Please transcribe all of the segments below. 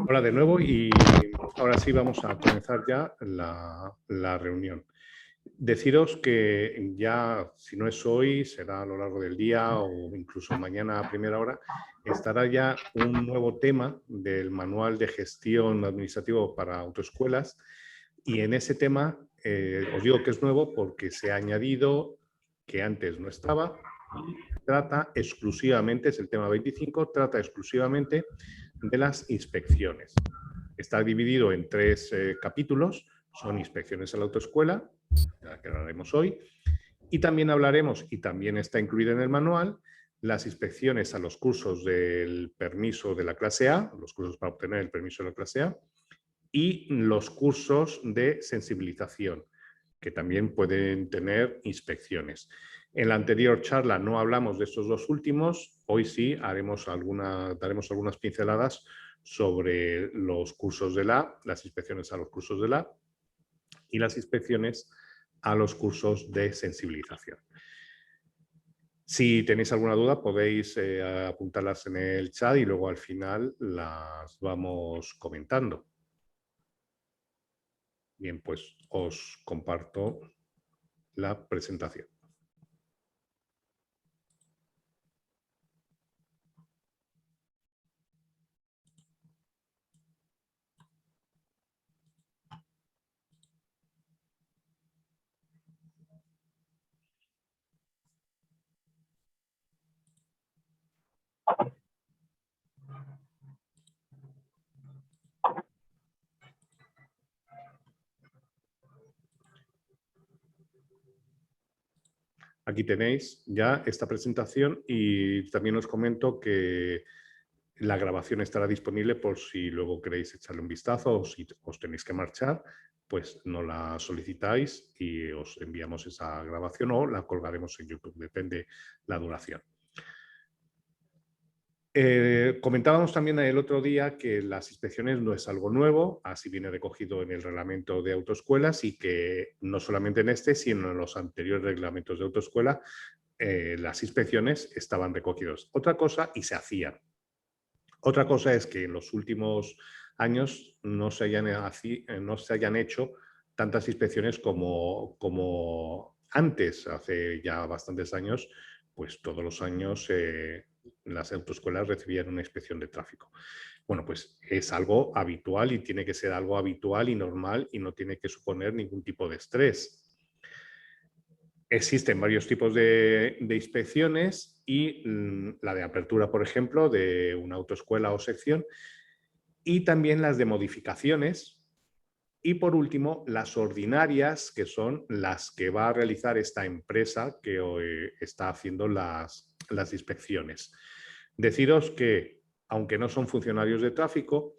Hola de nuevo y ahora sí vamos a comenzar ya la reunión. Deciros que ya, si no es hoy, será a lo largo del día o incluso mañana a primera hora, estará ya un nuevo tema del manual de gestión administrativo para autoescuelas y en ese tema os digo que es nuevo porque se ha añadido que antes no estaba y trata exclusivamente, es el tema 25, trata exclusivamente de las inspecciones. Está dividido en tres capítulos, son inspecciones a la autoescuela, la que hablaremos hoy, y también hablaremos, y también está incluida en el manual, las inspecciones a los cursos del permiso de la clase A, los cursos para obtener el permiso de la clase A, y los cursos de sensibilización, que también pueden tener inspecciones. En la anterior charla no hablamos de estos dos últimos, hoy sí daremos algunas pinceladas sobre los cursos de las inspecciones a los cursos de y las inspecciones a los cursos de sensibilización. Si tenéis alguna duda podéis apuntarlas en el chat y luego al final las vamos comentando. Bien, pues os comparto la presentación. Aquí tenéis ya esta presentación y también os comento que la grabación estará disponible por si luego queréis echarle un vistazo o si os tenéis que marchar, pues nos la solicitáis y os enviamos esa grabación o la colgaremos en YouTube, depende la duración. Comentábamos también el otro día que las inspecciones no es algo nuevo, así viene recogido en el reglamento de autoescuelas y que no solamente en este, sino en los anteriores reglamentos de autoescuela, las inspecciones estaban recogidas. Otra cosa, y se hacían. Otra cosa es que en los últimos años no se hayan hecho tantas inspecciones como antes, hace ya bastantes años, pues todos los años las autoescuelas recibían una inspección de tráfico. Bueno, pues es algo habitual y tiene que ser algo habitual y normal y no tiene que suponer ningún tipo de estrés. Existen varios tipos de inspecciones y la de apertura, por ejemplo, de una autoescuela o sección, y también las de modificaciones. Y por último, las ordinarias, que son las que va a realizar esta empresa que hoy está haciendo las inspecciones. Deciros que, aunque no son funcionarios de tráfico,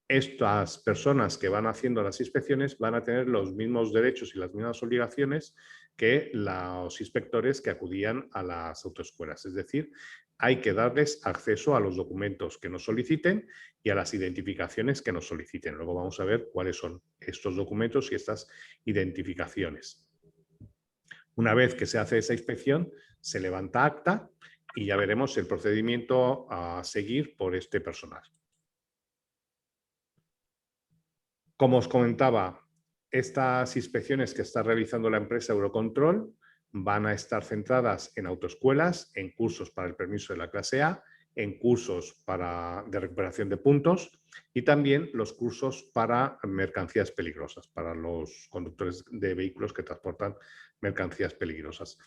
estas personas que van haciendo las inspecciones van a tener los mismos derechos y las mismas obligaciones que los inspectores que acudían a las autoescuelas. Es decir, hay que darles acceso a los documentos que nos soliciten y a las identificaciones que nos soliciten. Luego vamos a ver cuáles son estos documentos y estas identificaciones. Una vez que se hace esa inspección, se levanta acta y ya veremos el procedimiento a seguir por este personal. Como os comentaba, estas inspecciones que está realizando la empresa Eurocontrol van a estar centradas en autoescuelas, en cursos para el permiso de la clase A, en cursos de recuperación de puntos y también los cursos para mercancías peligrosas, para los conductores de vehículos que transportan mercancías peligrosas.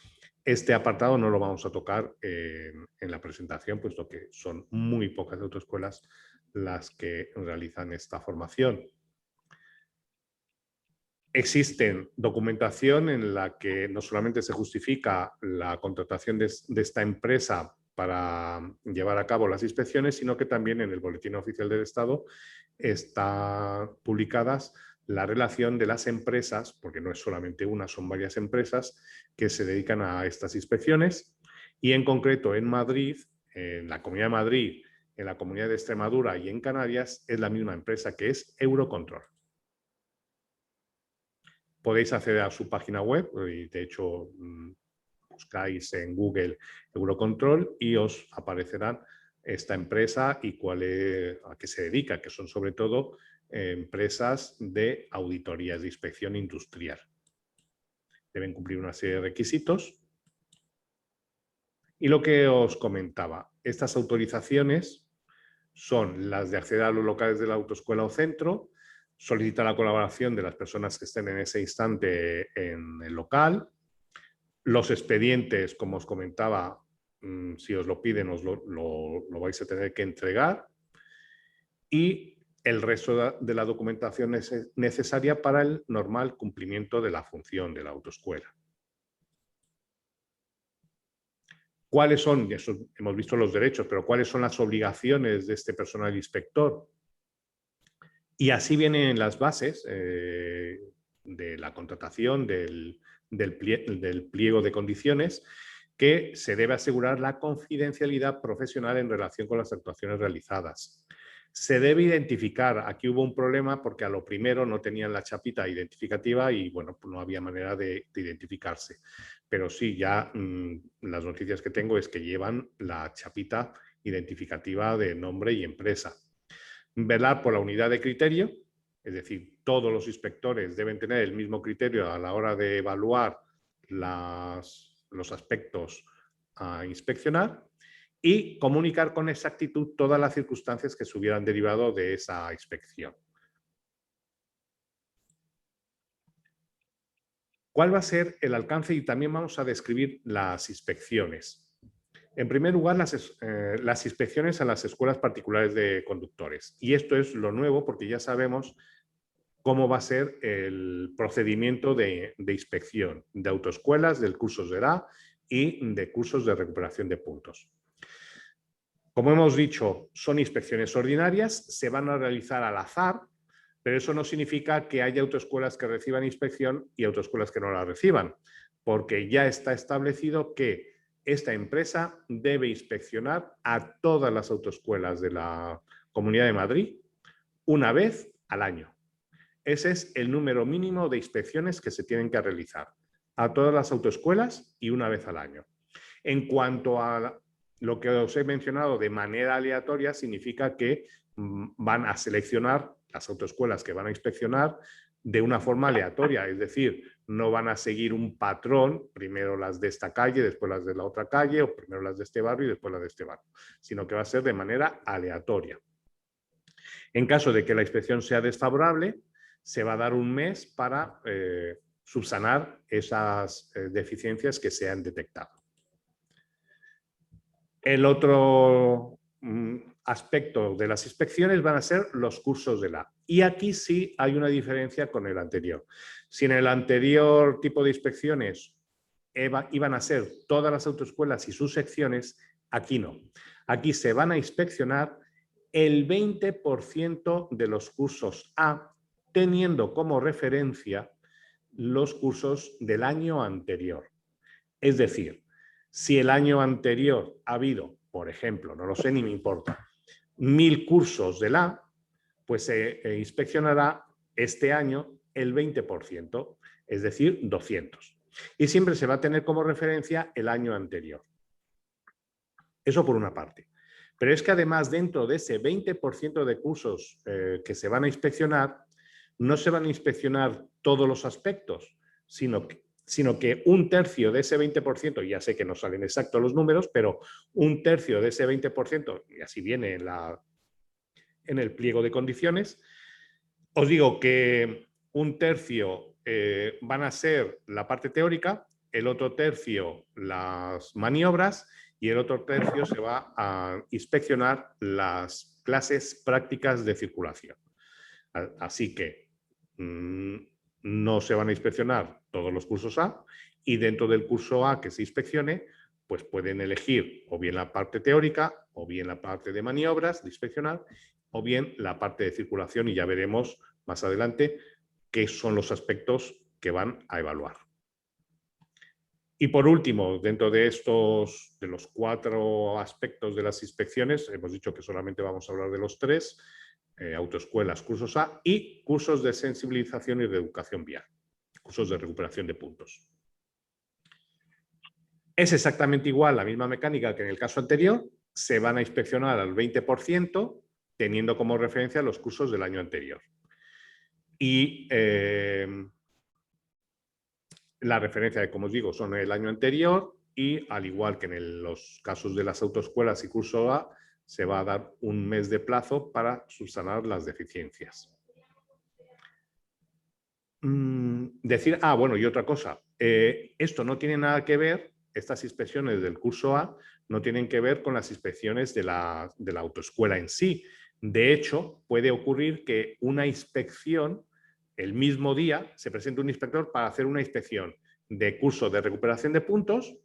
Este apartado no lo vamos a tocar en la presentación, puesto que son muy pocas autoescuelas las que realizan esta formación. Existen documentación en la que no solamente se justifica la contratación de esta empresa para llevar a cabo las inspecciones, sino que también en el Boletín Oficial del Estado están publicadas la relación de las empresas, porque no es solamente una, son varias empresas que se dedican a estas inspecciones, y en concreto en Madrid, en la Comunidad de Madrid, en la Comunidad de Extremadura y en Canarias, es la misma empresa que es Eurocontrol. Podéis acceder a su página web y de hecho buscáis en Google Eurocontrol y os aparecerán esta empresa y a qué se dedica, que son sobre todo empresas de auditorías de inspección industrial. Deben cumplir una serie de requisitos. Y lo que os comentaba, estas autorizaciones son las de acceder a los locales de la autoescuela o centro, solicitar la colaboración de las personas que estén en ese instante en el local, los expedientes, como os comentaba, si os lo piden, os lo vais a tener que entregar, y el resto de la documentación necesaria para el normal cumplimiento de la función de la autoescuela. ¿Cuáles son? Eso hemos visto los derechos, pero ¿cuáles son las obligaciones de este personal inspector? Y así vienen las bases de la contratación del pliego de condiciones, que se debe asegurar la confidencialidad profesional en relación con las actuaciones realizadas. Se debe identificar, aquí hubo un problema porque a lo primero no tenían la chapita identificativa y bueno, pues no había manera de identificarse. Pero sí, ya las noticias que tengo es que llevan la chapita identificativa de nombre y empresa. Velar por la unidad de criterio, es decir, todos los inspectores deben tener el mismo criterio a la hora de evaluar los aspectos a inspeccionar, y comunicar con exactitud todas las circunstancias que se hubieran derivado de esa inspección. ¿Cuál va a ser el alcance? Y también vamos a describir las inspecciones. En primer lugar, las inspecciones a las escuelas particulares de conductores. Y esto es lo nuevo porque ya sabemos cómo va a ser el procedimiento de inspección de autoescuelas, del cursos de edad y de cursos de recuperación de puntos. Como hemos dicho, son inspecciones ordinarias, se van a realizar al azar, pero eso no significa que haya autoescuelas que reciban inspección y autoescuelas que no la reciban, porque ya está establecido que esta empresa debe inspeccionar a todas las autoescuelas de la Comunidad de Madrid una vez al año. Ese es el número mínimo de inspecciones que se tienen que realizar a todas las autoescuelas y una vez al año. En cuanto a lo que os he mencionado de manera aleatoria, significa que van a seleccionar las autoescuelas que van a inspeccionar de una forma aleatoria, es decir, no van a seguir un patrón, primero las de esta calle, después las de la otra calle, o primero las de este barrio y después las de este barrio, sino que va a ser de manera aleatoria. En caso de que la inspección sea desfavorable, se va a dar un mes para subsanar esas deficiencias que se han detectado. El otro aspecto de las inspecciones van a ser los cursos de la. Y aquí sí hay una diferencia con el anterior. Si en el anterior tipo de inspecciones iban a ser todas las autoescuelas y sus secciones, aquí no. Aquí se van a inspeccionar el 20% de los cursos A, teniendo como referencia los cursos del año anterior. Es decir, si el año anterior ha habido, por ejemplo, no lo sé ni me importa, 1000 cursos de la, pues se inspeccionará este año el 20%, es decir, 200. Y siempre se va a tener como referencia el año anterior. Eso por una parte. Pero es que además dentro de ese 20% de cursos que se van a inspeccionar, no se van a inspeccionar todos los aspectos, sino que un tercio de ese 20%, ya sé que no salen exactos los números, pero un tercio de ese 20%, y así viene en el pliego de condiciones, os digo que un tercio van a ser la parte teórica, el otro tercio las maniobras y el otro tercio se va a inspeccionar las clases prácticas de circulación. Así que no se van a inspeccionar todos los cursos A, y dentro del curso A que se inspeccione, pues pueden elegir o bien la parte teórica, o bien la parte de maniobras, de inspeccionar, o bien la parte de circulación, y ya veremos más adelante qué son los aspectos que van a evaluar. Y por último, dentro de los 4 aspectos de las inspecciones, hemos dicho que solamente vamos a hablar de los 3, autoescuelas, cursos A y cursos de sensibilización y de educación vial, cursos de recuperación de puntos. Es exactamente igual, la misma mecánica que en el caso anterior, se van a inspeccionar al 20%, teniendo como referencia los cursos del año anterior. Y la referencia, como os digo, son el año anterior y, al igual que en los casos de las autoescuelas y curso A, se va a dar un mes de plazo para subsanar las deficiencias. Bueno, y otra cosa, esto no tiene nada que ver, estas inspecciones del curso A no tienen que ver con las inspecciones de la autoescuela en sí. De hecho, puede ocurrir que una inspección, el mismo día, se presente un inspector para hacer una inspección de curso de recuperación de puntos,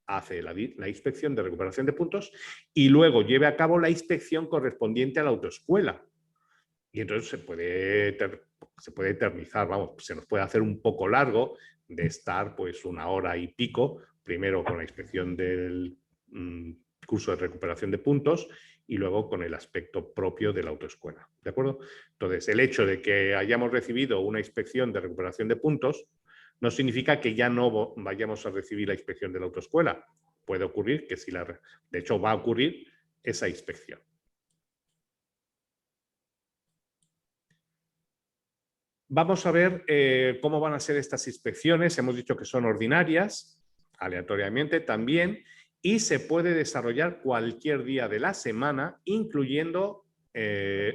hace la inspección de recuperación de puntos y luego lleve a cabo la inspección correspondiente a la autoescuela. Y entonces se puede eternizar, vamos, se nos puede hacer un poco largo de estar pues 1 hora y pico, primero con la inspección del curso de recuperación de puntos y luego con el aspecto propio de la autoescuela, ¿de acuerdo? Entonces, el hecho de que hayamos recibido una inspección de recuperación de puntos no significa que ya no vayamos a recibir la inspección de la autoescuela. Puede ocurrir que si de hecho va a ocurrir esa inspección. Vamos a ver cómo van a ser estas inspecciones. Hemos dicho que son ordinarias, aleatoriamente también, y se puede desarrollar cualquier día de la semana, incluyendo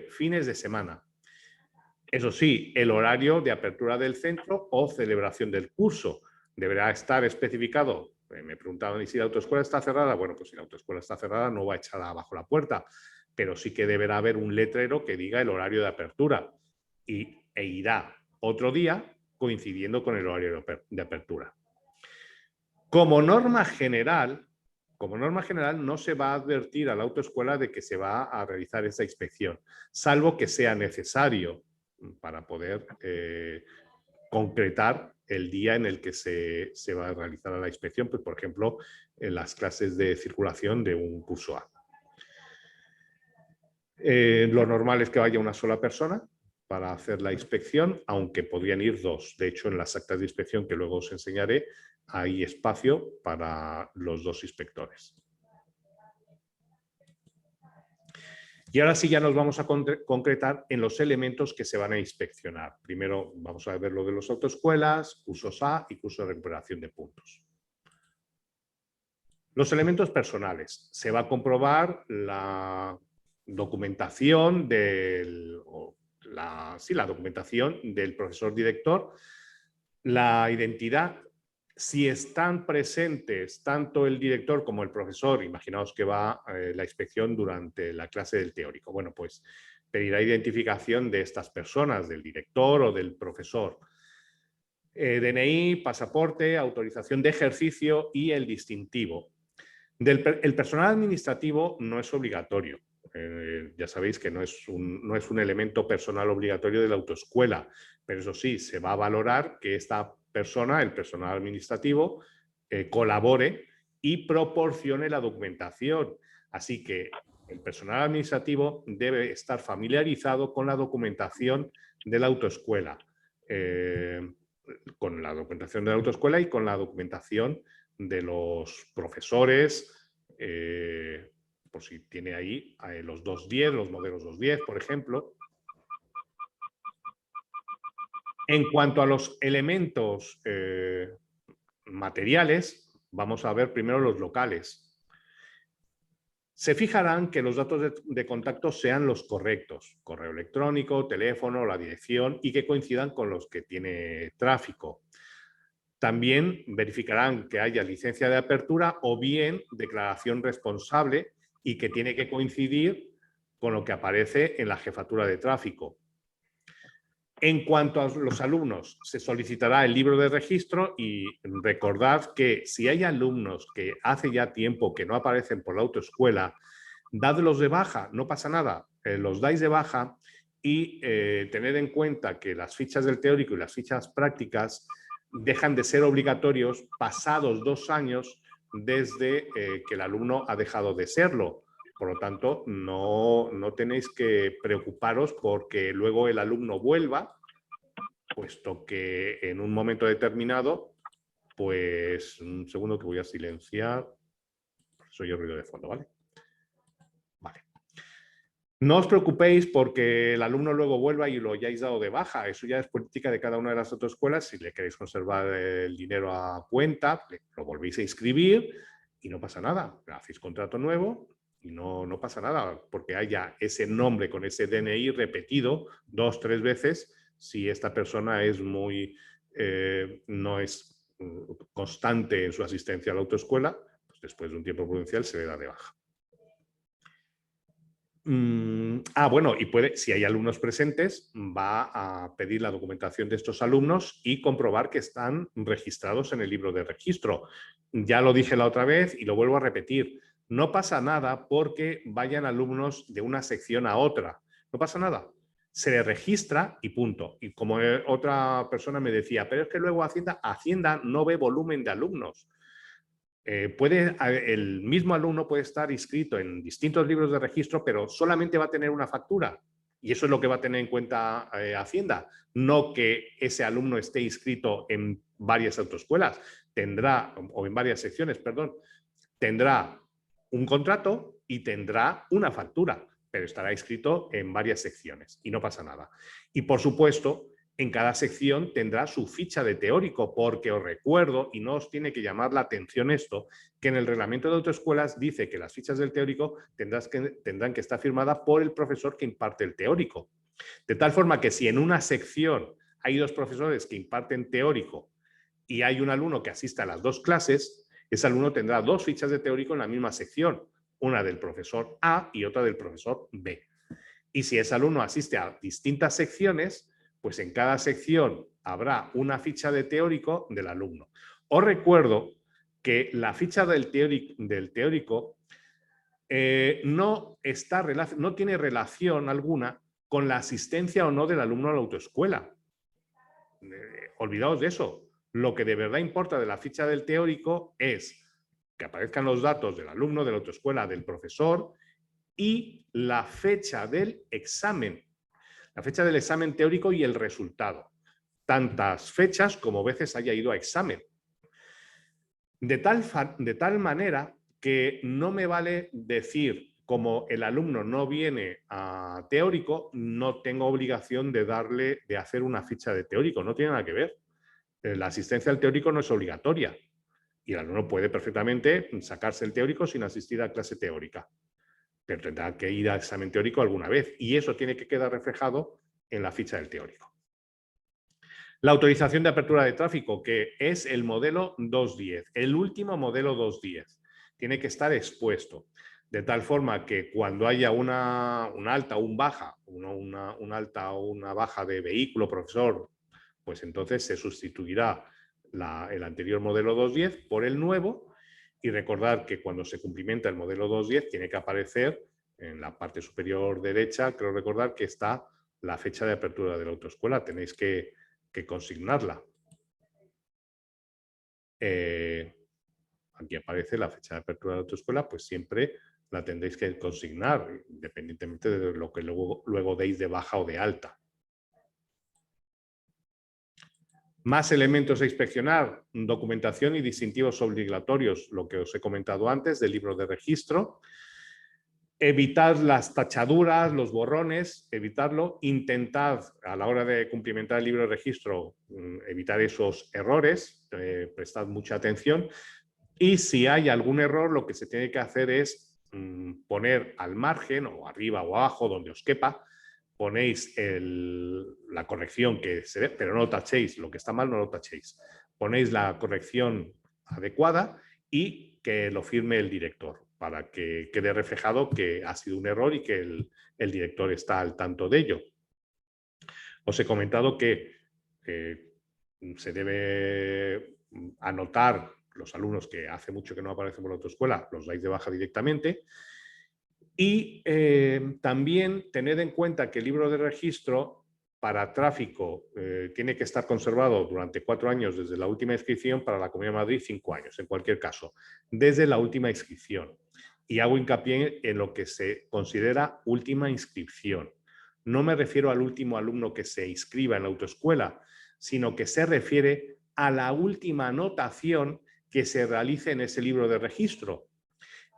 fines de semana. Eso sí, el horario de apertura del centro o celebración del curso deberá estar especificado. Me preguntaban, ¿y si la autoescuela está cerrada? Bueno, pues si la autoescuela está cerrada no va a echar abajo la puerta, pero sí que deberá haber un letrero que diga el horario de apertura e irá otro día coincidiendo con el horario de apertura. Como norma general, no se va a advertir a la autoescuela de que se va a realizar esa inspección, salvo que sea necesario para poder concretar el día en el que se va a realizar la inspección, pues, por ejemplo, en las clases de circulación de un curso A. Lo normal es que vaya una sola persona para hacer la inspección, aunque podrían ir 2. De hecho, en las actas de inspección que luego os enseñaré, hay espacio para los 2 inspectores. Y ahora sí ya nos vamos a concretar en los elementos que se van a inspeccionar. Primero vamos a ver lo de las autoescuelas, cursos A y curso de recuperación de puntos. Los elementos personales. Se va a comprobar la documentación la documentación del profesor director, la identidad. Si están presentes tanto el director como el profesor, imaginaos que va la inspección durante la clase del teórico. Bueno, pues pedirá identificación de estas personas, del director o del profesor. DNI, pasaporte, autorización de ejercicio y el distintivo. El personal administrativo no es obligatorio. Ya sabéis que no es un elemento personal obligatorio de la autoescuela, pero eso sí, se va a valorar que esta persona, el personal administrativo, colabore y proporcione la documentación. Así que el personal administrativo debe estar familiarizado con la documentación de la autoescuela, con la documentación de la autoescuela y con la documentación de los profesores, por si tiene ahí los 210, los modelos 210, por ejemplo. En cuanto a los elementos materiales, vamos a ver primero los locales. Se fijarán que los datos de contacto sean los correctos, correo electrónico, teléfono, la dirección, y que coincidan con los que tiene tráfico. También verificarán que haya licencia de apertura o bien declaración responsable y que tiene que coincidir con lo que aparece en la jefatura de tráfico. En cuanto a los alumnos, se solicitará el libro de registro y recordad que si hay alumnos que hace ya tiempo que no aparecen por la autoescuela, dadlos de baja, no pasa nada, los dais de baja y tened en cuenta que las fichas del teórico y las fichas prácticas dejan de ser obligatorios pasados 2 años desde que el alumno ha dejado de serlo. Por lo tanto, no tenéis que preocuparos porque luego el alumno vuelva, puesto que en un momento determinado, pues un segundo que voy a silenciar, soy el ruido de fondo, ¿vale? No os preocupéis porque el alumno luego vuelva y lo hayáis dado de baja. Eso ya es política de cada una de las autoescuelas. Si le queréis conservar el dinero a cuenta, lo volvéis a inscribir y no pasa nada. Hacéis contrato nuevo y no pasa nada porque haya ese nombre con ese DNI repetido 2 o 3 veces si esta persona es no es constante en su asistencia a la autoescuela, pues después de un tiempo prudencial se le da de baja. Bueno, y si hay alumnos presentes, va a pedir la documentación de estos alumnos y comprobar que están registrados en el libro de registro. Ya lo dije la otra vez y lo vuelvo a repetir. No pasa nada porque vayan alumnos de una sección a otra. No pasa nada. Se le registra y punto. Y como otra persona me decía, pero es que luego Hacienda no ve volumen de alumnos. El mismo alumno puede estar inscrito en distintos libros de registro, pero solamente va a tener una factura. Y eso es lo que va a tener en cuenta Hacienda. No que ese alumno esté inscrito en varias autoescuelas, o en varias secciones, perdón, tendrá un contrato y tendrá una factura, pero estará inscrito en varias secciones y no pasa nada. Y por supuesto, en cada sección tendrá su ficha de teórico, porque os recuerdo, y no os tiene que llamar la atención esto, que en el reglamento de autoescuelas dice que las fichas del teórico tendrán que estar firmadas por el profesor que imparte el teórico. De tal forma que si en una sección hay 2 profesores que imparten teórico y hay un alumno que asiste a las 2 clases, ese alumno tendrá 2 fichas de teórico en la misma sección, una del profesor A y otra del profesor B. Y si ese alumno asiste a distintas secciones, pues en cada sección habrá una ficha de teórico del alumno. Os recuerdo que la ficha del teórico no tiene relación alguna con la asistencia o no del alumno a la autoescuela. Olvidaos de eso. Lo que de verdad importa de la ficha del teórico es que aparezcan los datos del alumno, de la autoescuela, del profesor y la fecha del examen. La fecha del examen teórico y el resultado. Tantas fechas como veces haya ido a examen. De tal manera que no me vale decir, como el alumno no viene a teórico, no tengo obligación de hacer una ficha de teórico. No tiene nada que ver. La asistencia al teórico no es obligatoria. Y el alumno puede perfectamente sacarse el teórico sin asistir a clase teórica. Pero tendrá que ir a examen teórico alguna vez. Y eso tiene que quedar reflejado en la ficha del teórico. La autorización de apertura de tráfico, que es el modelo 210, el último modelo 210, tiene que estar expuesto, de tal forma que cuando haya una alta o un baja, una alta o una baja de vehículo, profesor, pues entonces se sustituirá el anterior modelo 210 por el nuevo, y recordar que cuando se cumplimenta el modelo 210 tiene que aparecer en la parte superior derecha, creo recordar que está la fecha de apertura de la autoescuela, tenéis que consignarla. Aquí aparece la fecha de apertura de la autoescuela, pues siempre la tendréis que consignar, independientemente de lo que luego deis de baja o de alta. Más elementos a inspeccionar: documentación y distintivos obligatorios, lo que os he comentado antes, del libro de registro. Evitar las tachaduras, los borrones, evitarlo. Intentad, a la hora de cumplimentar el libro de registro, evitar esos errores, prestad mucha atención. Y si hay algún error, lo que se tiene que hacer es poner al margen, o arriba o abajo, donde os quepa, ponéis la corrección que se ve, pero no lo tachéis, lo que está mal no lo tachéis. Ponéis la corrección adecuada y que lo firme el director, para que quede reflejado que ha sido un error y que el director está al tanto de ello. Os he comentado que se debe anotar los alumnos que hace mucho que no aparecen por la autoescuela, los dais de baja directamente. Y también tened en cuenta que el libro de registro para tráfico tiene que estar conservado durante 4 años desde la última inscripción, para la Comunidad de Madrid 5 años, en cualquier caso, desde la última inscripción. Y hago hincapié en lo que se considera última inscripción. No me refiero al último alumno que se inscriba en la autoescuela, sino que se refiere a la última anotación que se realice en ese libro de registro.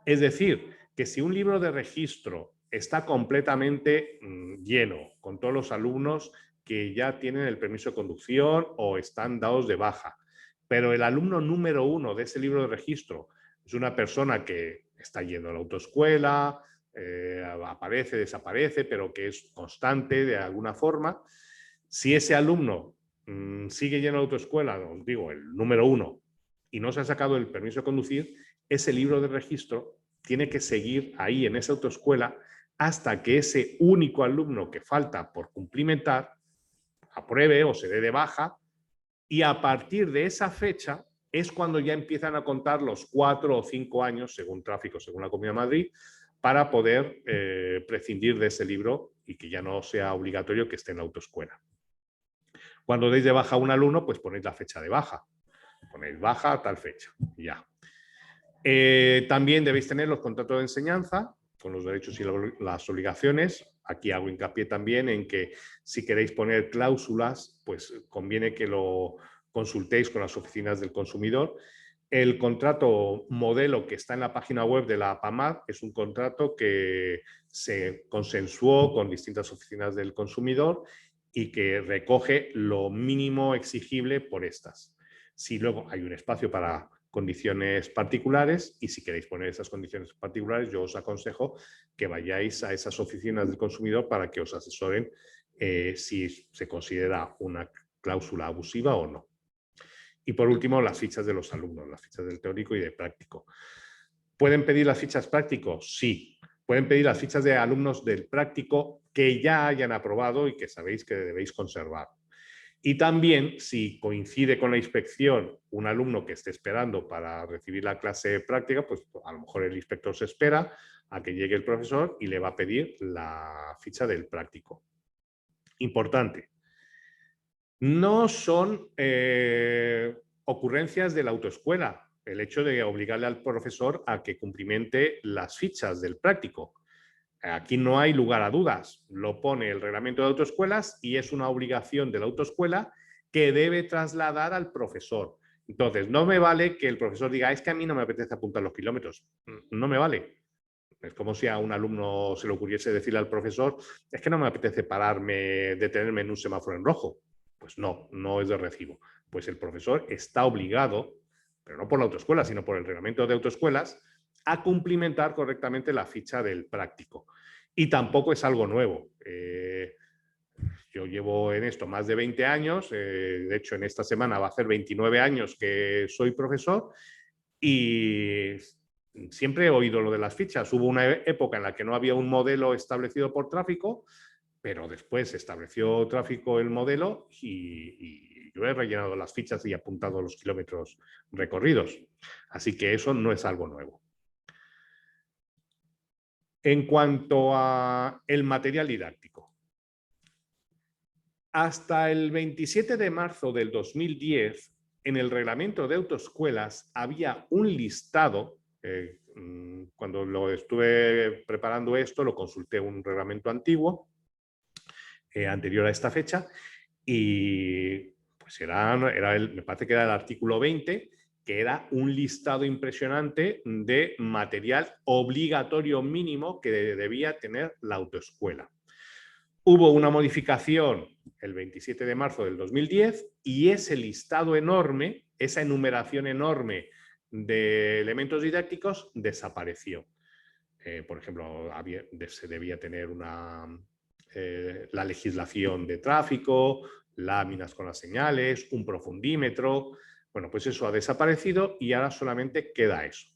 Es decir, que si un libro de registro está completamente lleno, con todos los alumnos que ya tienen el permiso de conducción o están dados de baja. Pero el alumno número 1 de ese libro de registro es una persona que está yendo a la autoescuela, aparece, desaparece, pero que es constante de alguna forma. Si ese alumno sigue yendo a la autoescuela, digo, el número 1, y no se ha sacado el permiso de conducir, ese libro de registro tiene que seguir ahí en esa autoescuela hasta que ese único alumno que falta por cumplimentar apruebe o se dé de baja, y a partir de esa fecha es cuando ya empiezan a contar los 4 o 5 años, según tráfico, según la Comunidad de Madrid, para poder prescindir de ese libro y que ya no sea obligatorio que esté en la autoescuela. Cuando deis de baja a un alumno, pues ponéis la fecha de baja. Ponéis baja a tal fecha, ya. También debéis tener los contratos de enseñanza con los derechos y las obligaciones. Aquí hago hincapié también en que si queréis poner cláusulas, pues conviene que lo consultéis con las oficinas del consumidor. El contrato modelo que está en la página web de la PAMAD es un contrato que se consensuó con distintas oficinas del consumidor y que recoge lo mínimo exigible por estas. Si luego hay un espacio para condiciones particulares, y si queréis poner esas condiciones particulares, yo os aconsejo que vayáis a esas oficinas del consumidor para que os asesoren si se considera una cláusula abusiva o no. Y por último, las fichas de los alumnos, las fichas del teórico y del práctico. ¿Pueden pedir las fichas prácticos? Sí. Pueden pedir las fichas de alumnos del práctico que ya hayan aprobado y que sabéis que debéis conservar. Y también, si coincide con la inspección un alumno que esté esperando para recibir la clase práctica, pues a lo mejor el inspector se espera a que llegue el profesor y le va a pedir la ficha del práctico. Importante. No son ocurrencias de la autoescuela el hecho de obligarle al profesor a que cumplimente las fichas del práctico. Aquí no hay lugar a dudas, lo pone el reglamento de autoescuelas y es una obligación de la autoescuela que debe trasladar al profesor. Entonces, no me vale que el profesor diga, es que a mí no me apetece apuntar los kilómetros. No me vale. Es como si a un alumno se le ocurriese decirle al profesor, es que no me apetece detenerme en un semáforo en rojo. Pues no, no es de recibo. Pues el profesor está obligado, pero no por la autoescuela, sino por el reglamento de autoescuelas, a cumplimentar correctamente la ficha del práctico. Y tampoco es algo nuevo. Yo llevo en esto más de 20 años, de hecho en esta semana va a hacer 29 años que soy profesor y siempre he oído lo de las fichas. Hubo una época en la que no había un modelo establecido por tráfico, pero después se estableció tráfico el modelo y yo he rellenado las fichas y apuntado los kilómetros recorridos. Así que eso no es algo nuevo. En cuanto a el material didáctico, hasta el 27 de marzo del 2010, en el reglamento de autoescuelas había un listado. Cuando lo estuve preparando esto, lo consulté un reglamento antiguo, anterior a esta fecha, y pues me parece que era el artículo 20, que era un listado impresionante de material obligatorio mínimo que debía tener la autoescuela. Hubo una modificación el 27 de marzo del 2010 y ese listado enorme, esa enumeración enorme de elementos didácticos desapareció. Por ejemplo, se debía tener la legislación de tráfico, láminas con las señales, un profundímetro. Bueno, pues eso ha desaparecido y ahora solamente queda eso.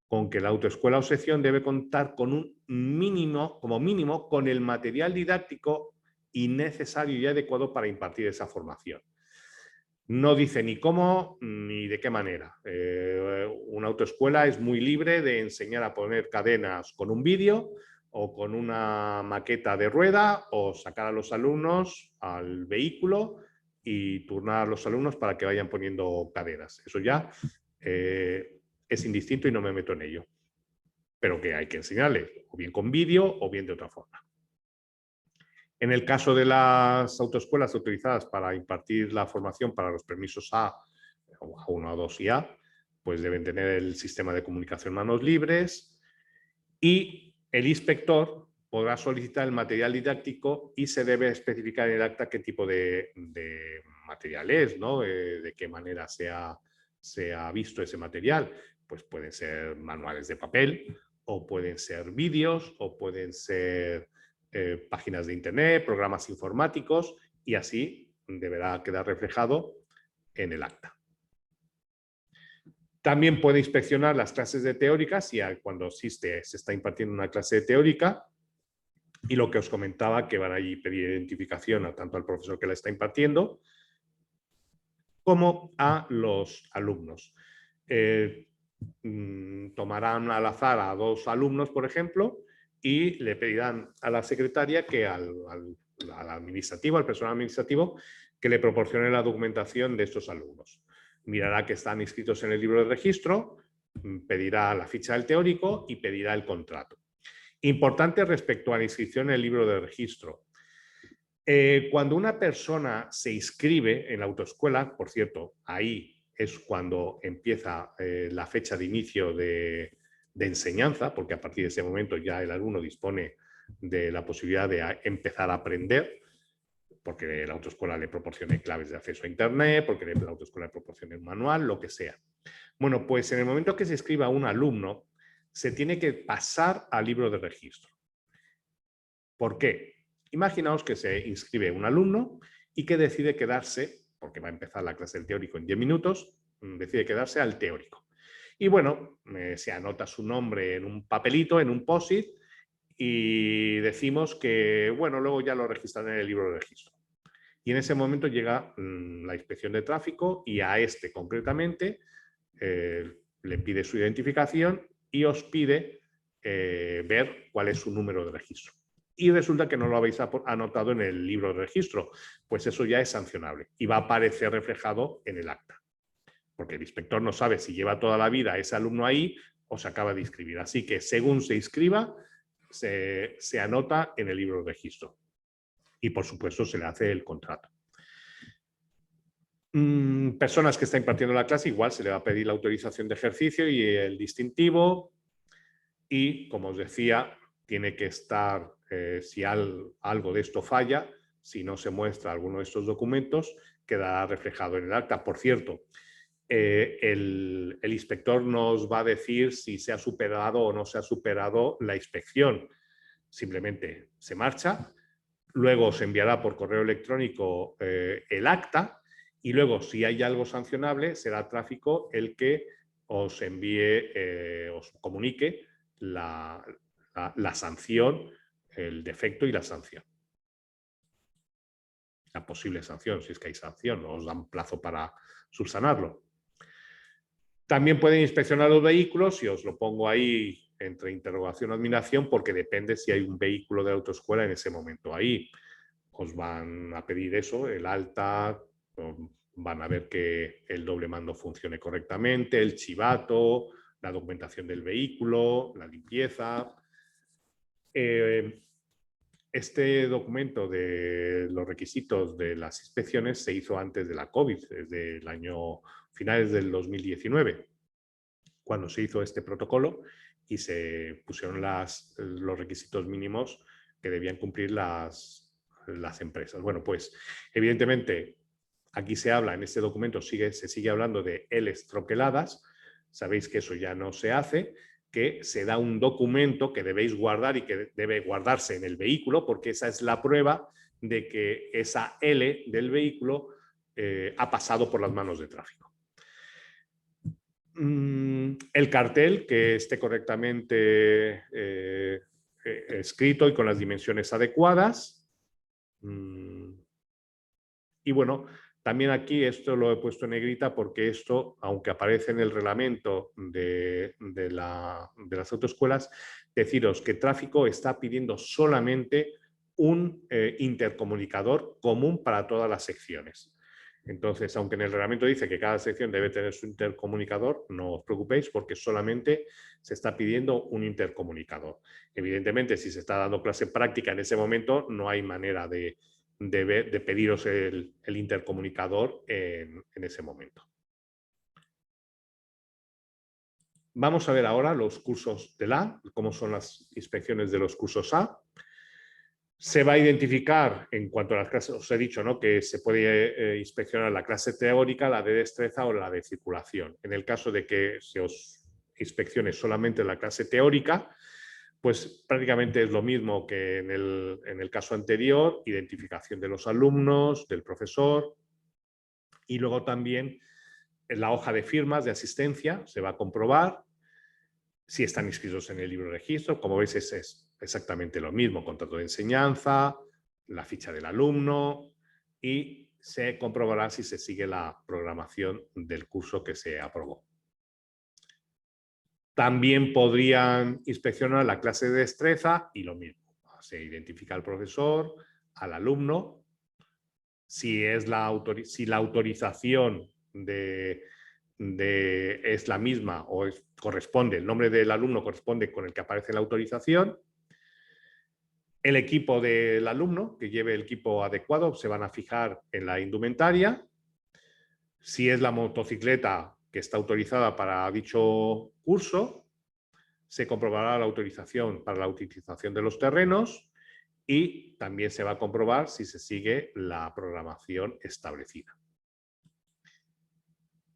Con que la autoescuela o sección debe contar con un mínimo, como mínimo, con el material didáctico y necesario y adecuado para impartir esa formación. No dice ni cómo ni de qué manera. Una autoescuela es muy libre de enseñar a poner cadenas con un vídeo o con una maqueta de rueda, o sacar a los alumnos al vehículo y turnar a los alumnos para que vayan poniendo cadenas. Eso ya es indistinto y no me meto en ello. Pero que hay que enseñarles, o bien con vídeo o bien de otra forma. En el caso de las autoescuelas autorizadas para impartir la formación para los permisos A1, A2 y A, pues deben tener el sistema de comunicación manos libres y el inspector podrá solicitar el material didáctico y se debe especificar en el acta qué tipo de material es, ¿no? De qué manera se ha visto ese material. Pues pueden ser manuales de papel, o pueden ser vídeos, o pueden ser páginas de internet, programas informáticos, y así deberá quedar reflejado en el acta. También puede inspeccionar las clases de teóricas si cuando se está impartiendo una clase de teórica, y lo que os comentaba, que van allí a pedir identificación tanto al profesor que la está impartiendo como a los alumnos. Tomarán al azar a 2 alumnos, por ejemplo, y le pedirán a la secretaria que al administrativo, al personal administrativo, que le proporcione la documentación de estos alumnos. Mirará que están inscritos en el libro de registro, pedirá la ficha del teórico y pedirá el contrato. Importante respecto a la inscripción en el libro de registro. Cuando una persona se inscribe en la autoescuela, por cierto, ahí es cuando empieza la fecha de inicio de enseñanza, porque a partir de ese momento ya el alumno dispone de la posibilidad de empezar a aprender, porque la autoescuela le proporcione claves de acceso a internet, porque la autoescuela le proporcione un manual, lo que sea. Bueno, pues en el momento que se inscriba un alumno, se tiene que pasar al libro de registro. ¿Por qué? Imaginaos que se inscribe un alumno y que decide quedarse, porque va a empezar la clase del teórico en 10 minutos, decide quedarse al teórico. Y bueno, se anota su nombre en un papelito, en un POSIT, y decimos que, bueno, luego ya lo registran en el libro de registro. Y en ese momento llega la inspección de tráfico y a este concretamente le pide su identificación y os pide ver cuál es su número de registro. Y resulta que no lo habéis anotado en el libro de registro, pues eso ya es sancionable y va a aparecer reflejado en el acta. Porque el inspector no sabe si lleva toda la vida a ese alumno ahí o se acaba de inscribir. Así que según se inscriba, se anota en el libro de registro. Y por supuesto se le hace el contrato. Personas que están impartiendo la clase, igual se le va a pedir la autorización de ejercicio y el distintivo. Y, como os decía, tiene que estar, si algo de esto falla, si no se muestra alguno de estos documentos, quedará reflejado en el acta. Por cierto, el inspector nos va a decir si se ha superado o no se ha superado la inspección. Simplemente se marcha, luego se enviará por correo electrónico el acta y luego, si hay algo sancionable, será tráfico el que os envíe, os comunique la sanción, el defecto y la sanción. La posible sanción, si es que hay sanción, no os dan plazo para subsanarlo. También pueden inspeccionar los vehículos, y os lo pongo ahí entre interrogación o admiración, porque depende si hay un vehículo de autoescuela en ese momento ahí. Os van a pedir eso, el alta, van a ver que el doble mando funcione correctamente, el chivato, la documentación del vehículo, la limpieza. Este documento de los requisitos de las inspecciones se hizo antes de la COVID, desde el año finales del 2019, cuando se hizo este protocolo y se pusieron los requisitos mínimos que debían cumplir las empresas. Bueno, pues evidentemente aquí se habla, en este documento se sigue hablando de Ls troqueladas. Sabéis que eso ya no se hace, que se da un documento que debéis guardar y que debe guardarse en el vehículo, porque esa es la prueba de que esa L del vehículo ha pasado por las manos de tráfico. El cartel que esté correctamente escrito y con las dimensiones adecuadas. Y bueno, también aquí esto lo he puesto en negrita porque esto, aunque aparece en el reglamento de las autoescuelas, deciros que tráfico está pidiendo solamente un intercomunicador común para todas las secciones. Entonces, aunque en el reglamento dice que cada sección debe tener su intercomunicador, no os preocupéis porque solamente se está pidiendo un intercomunicador. Evidentemente, si se está dando clase práctica en ese momento, no hay manera de pediros el intercomunicador en ese momento. Vamos a ver ahora los cursos del A, cómo son las inspecciones de los cursos A. Se va a identificar, en cuanto a las clases, os he dicho, ¿no?, que se puede inspeccionar la clase teórica, la de destreza o la de circulación. En el caso de que se os inspeccione solamente la clase teórica, pues prácticamente es lo mismo que en el caso anterior: identificación de los alumnos, del profesor, y luego también en la hoja de firmas de asistencia se va a comprobar si están inscritos en el libro de registro. Como veis, es exactamente lo mismo: contrato de enseñanza, la ficha del alumno, y se comprobará si se sigue la programación del curso que se aprobó. También podrían inspeccionar la clase de destreza y lo mismo. Se identifica al profesor, al alumno. Si la autorización es la misma o corresponde, el nombre del alumno corresponde con el que aparece en la autorización. El equipo del alumno, que lleve el equipo adecuado, se van a fijar en la indumentaria. Si es la motocicleta que está autorizada para dicho curso, se comprobará la autorización para la utilización de los terrenos, y también se va a comprobar si se sigue la programación establecida.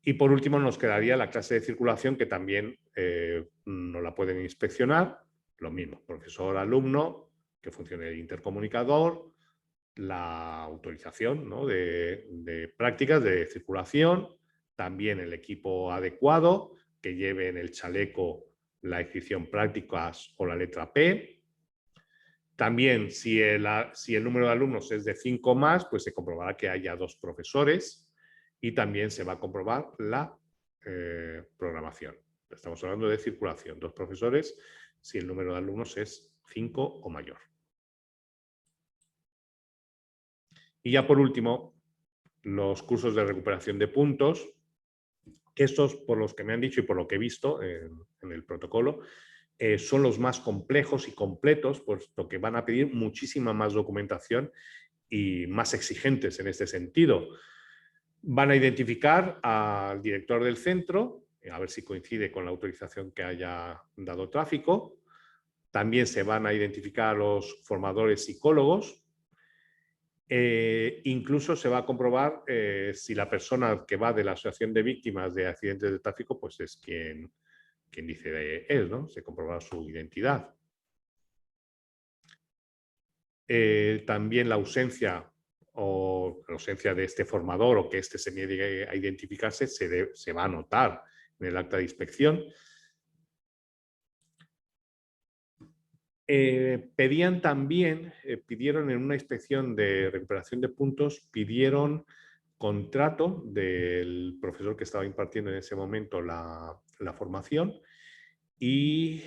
Y por último nos quedaría la clase de circulación, que también nos la pueden inspeccionar. Lo mismo, profesor, alumno, que funcione el intercomunicador, la autorización, ¿no?, de prácticas de circulación, también el equipo adecuado, que lleve en el chaleco la inscripción prácticas o la letra P. También, si el número de alumnos es de 5 más, pues se comprobará que haya 2 profesores, y también se va a comprobar la programación. Estamos hablando de circulación, 2 profesores, si el número de alumnos es 5 o mayor. Y ya por último, los cursos de recuperación de puntos, que estos, por los que me han dicho y por lo que he visto en el protocolo, son los más complejos y completos, puesto que van a pedir muchísima más documentación y más exigentes en este sentido. Van a identificar al director del centro, a ver si coincide con la autorización que haya dado tráfico. También se van a identificar a los formadores psicólogos. Incluso se va a comprobar si la persona que va de la Asociación de Víctimas de Accidentes de Tráfico pues es quien dice él, ¿no? Se comprobará su identidad. También la ausencia de este formador, o que éste se niegue a identificarse, se va a anotar en el acta de inspección. Pedían también, pidieron en una inspección de recuperación de puntos, pidieron contrato del profesor que estaba impartiendo en ese momento la formación, y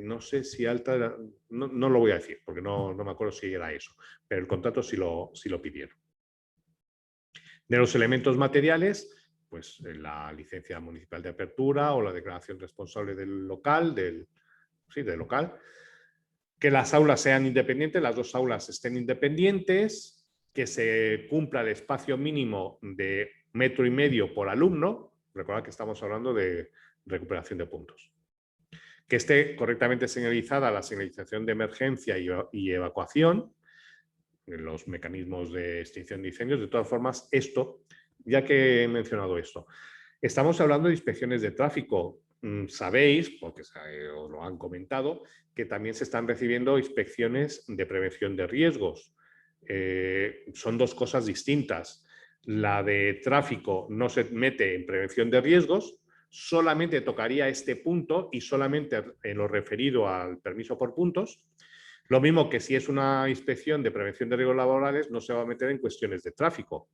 no sé si alta, no lo voy a decir porque no me acuerdo si era eso, pero el contrato sí lo pidieron. De los elementos materiales, pues la licencia municipal de apertura o la declaración responsable del local, del local. Que las aulas sean independientes, las 2 aulas estén independientes, que se cumpla el espacio mínimo de 1,5 metros por alumno. Recordad que estamos hablando de recuperación de puntos. Que esté correctamente señalizada la señalización de emergencia y evacuación, los mecanismos de extinción de incendios. De todas formas, esto, ya que he mencionado esto, estamos hablando de inspecciones de tráfico. Sabéis, porque os lo han comentado, que también se están recibiendo inspecciones de prevención de riesgos. Son 2 cosas distintas. La de tráfico no se mete en prevención de riesgos, solamente tocaría este punto y solamente en lo referido al permiso por puntos. Lo mismo que si es una inspección de prevención de riesgos laborales, no se va a meter en cuestiones de tráfico.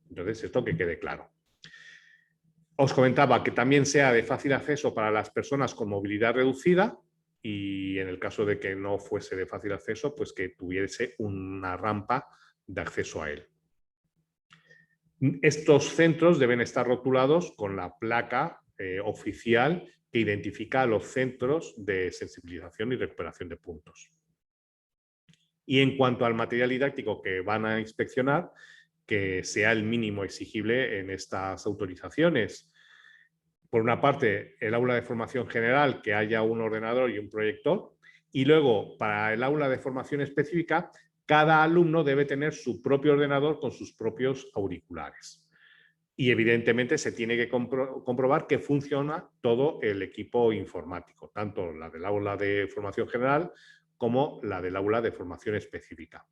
Entonces, esto que quede claro. Os comentaba que también sea de fácil acceso para las personas con movilidad reducida, y en el caso de que no fuese de fácil acceso, pues que tuviese una rampa de acceso a él. Estos centros deben estar rotulados con la placa oficial que identifica a los centros de sensibilización y recuperación de puntos. Y en cuanto al material didáctico que van a inspeccionar, que sea el mínimo exigible en estas autorizaciones. por una parte, el aula de formación general, que haya un ordenador y un proyector, y luego, para el aula de formación específica, cada alumno debe tener su propio ordenador con sus propios auriculares. Y evidentemente se tiene que comprobar que funciona todo el equipo informático, tanto la del aula de formación general como la del aula de formación específica.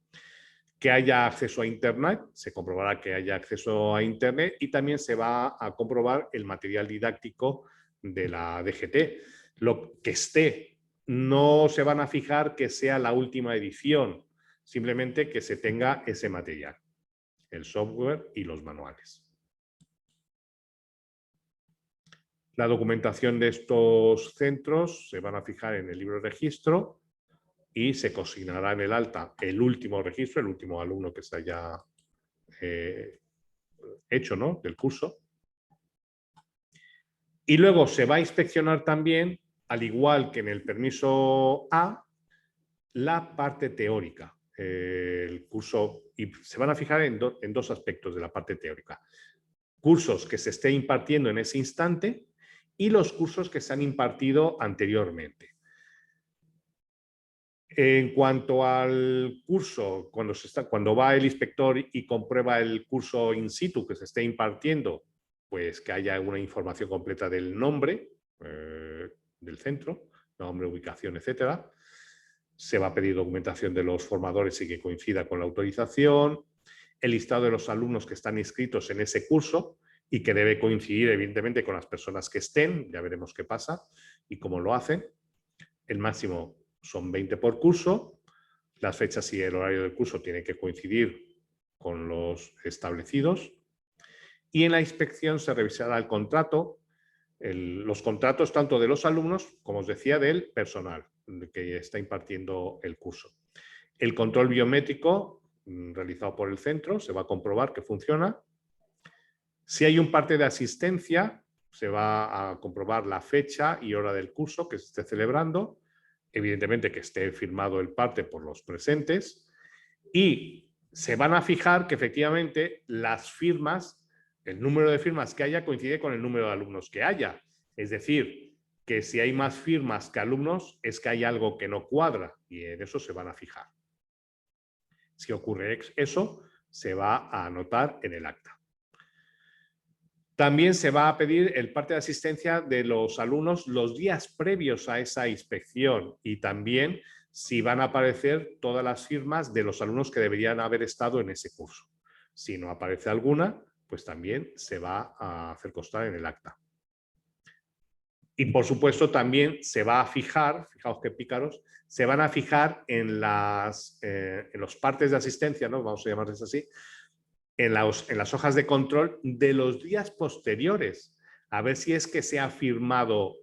Que haya acceso a Internet, se comprobará que haya acceso a Internet y también se va a comprobar el material didáctico de la DGT. Lo que esté, no se van a fijar que sea la última edición, simplemente que se tenga ese material, el software y los manuales. La documentación de estos centros se van a fijar en el libro de registro y se consignará en el alta el último registro, el último alumno que se haya hecho, ¿no?, del curso. Y luego se va a inspeccionar también, al igual que en el permiso A, la parte teórica. El curso, y se van a fijar en dos aspectos de la parte teórica. Cursos que se esté impartiendo en ese instante y los cursos que se han impartido anteriormente. En cuanto al curso, cuando va el inspector y comprueba el curso in situ que se esté impartiendo, pues que haya una información completa del nombre del centro, nombre, ubicación, etcétera. Se va a pedir documentación de los formadores y que coincida con la autorización, el listado de los alumnos que están inscritos en ese curso y que debe coincidir evidentemente con las personas que estén, ya veremos qué pasa y cómo lo hacen. El máximo son 20 por curso, las fechas y el horario del curso tienen que coincidir con los establecidos y en la inspección se revisará el contrato, los contratos tanto de los alumnos como os decía del personal que está impartiendo el curso. El control biométrico realizado por el centro se va a comprobar que funciona. Si hay un parte de asistencia, se va a comprobar la fecha y hora del curso que se esté celebrando, evidentemente que esté firmado el parte por los presentes y se van a fijar que efectivamente las firmas, el número de firmas que haya coincide con el número de alumnos que haya. Es decir, que si hay más firmas que alumnos es que hay algo que no cuadra y en eso se van a fijar. Si ocurre eso, se va a anotar en el acta. También se va a pedir el parte de asistencia de los alumnos los días previos a esa inspección y también si van a aparecer todas las firmas de los alumnos que deberían haber estado en ese curso. Si no aparece alguna, pues también se va a hacer constar en el acta. Y por supuesto también se va a fijar, fijaos qué pícaros, se van a fijar en los partes de asistencia, ¿no?, vamos a llamarles así, en las hojas de control de los días posteriores, a ver si es que se ha firmado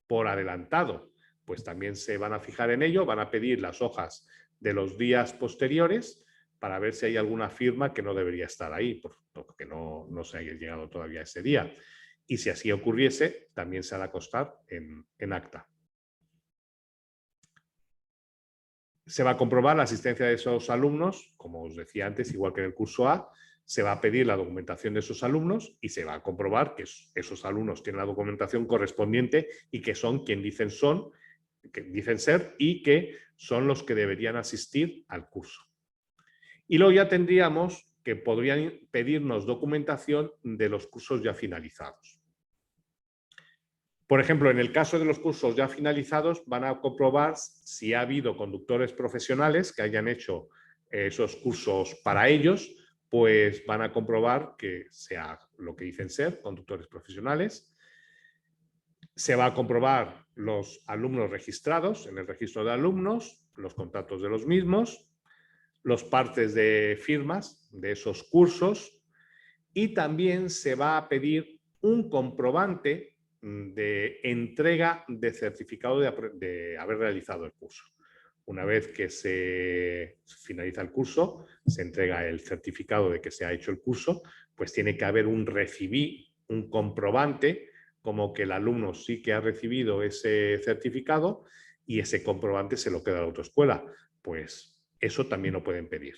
por adelantado. Pues también se van a fijar en ello, van a pedir las hojas de los días posteriores para ver si hay alguna firma que no debería estar ahí, porque no se haya llegado todavía ese día. Y si así ocurriese, también se hará constar en acta. Se va a comprobar la asistencia de esos alumnos, como os decía antes, igual que en el curso A, se va a pedir la documentación de esos alumnos y se va a comprobar que esos alumnos tienen la documentación correspondiente y que son quien dicen ser y que son los que deberían asistir al curso. Y luego ya tendríamos que podrían pedirnos documentación de los cursos ya finalizados. Por ejemplo, en el caso de los cursos ya finalizados, van a comprobar si ha habido conductores profesionales que hayan hecho esos cursos para ellos, pues van a comprobar que sea lo que dicen ser, conductores profesionales. Se va a comprobar los alumnos registrados en el registro de alumnos, los contratos de los mismos, los partes de firmas de esos cursos y también se va a pedir un comprobante de entrega de certificado de haber realizado el curso. Una vez que se finaliza el curso, se entrega el certificado de que se ha hecho el curso, pues tiene que haber un recibí, un comprobante, como que el alumno sí que ha recibido ese certificado y ese comprobante se lo queda a la autoescuela. Pues eso también lo pueden pedir.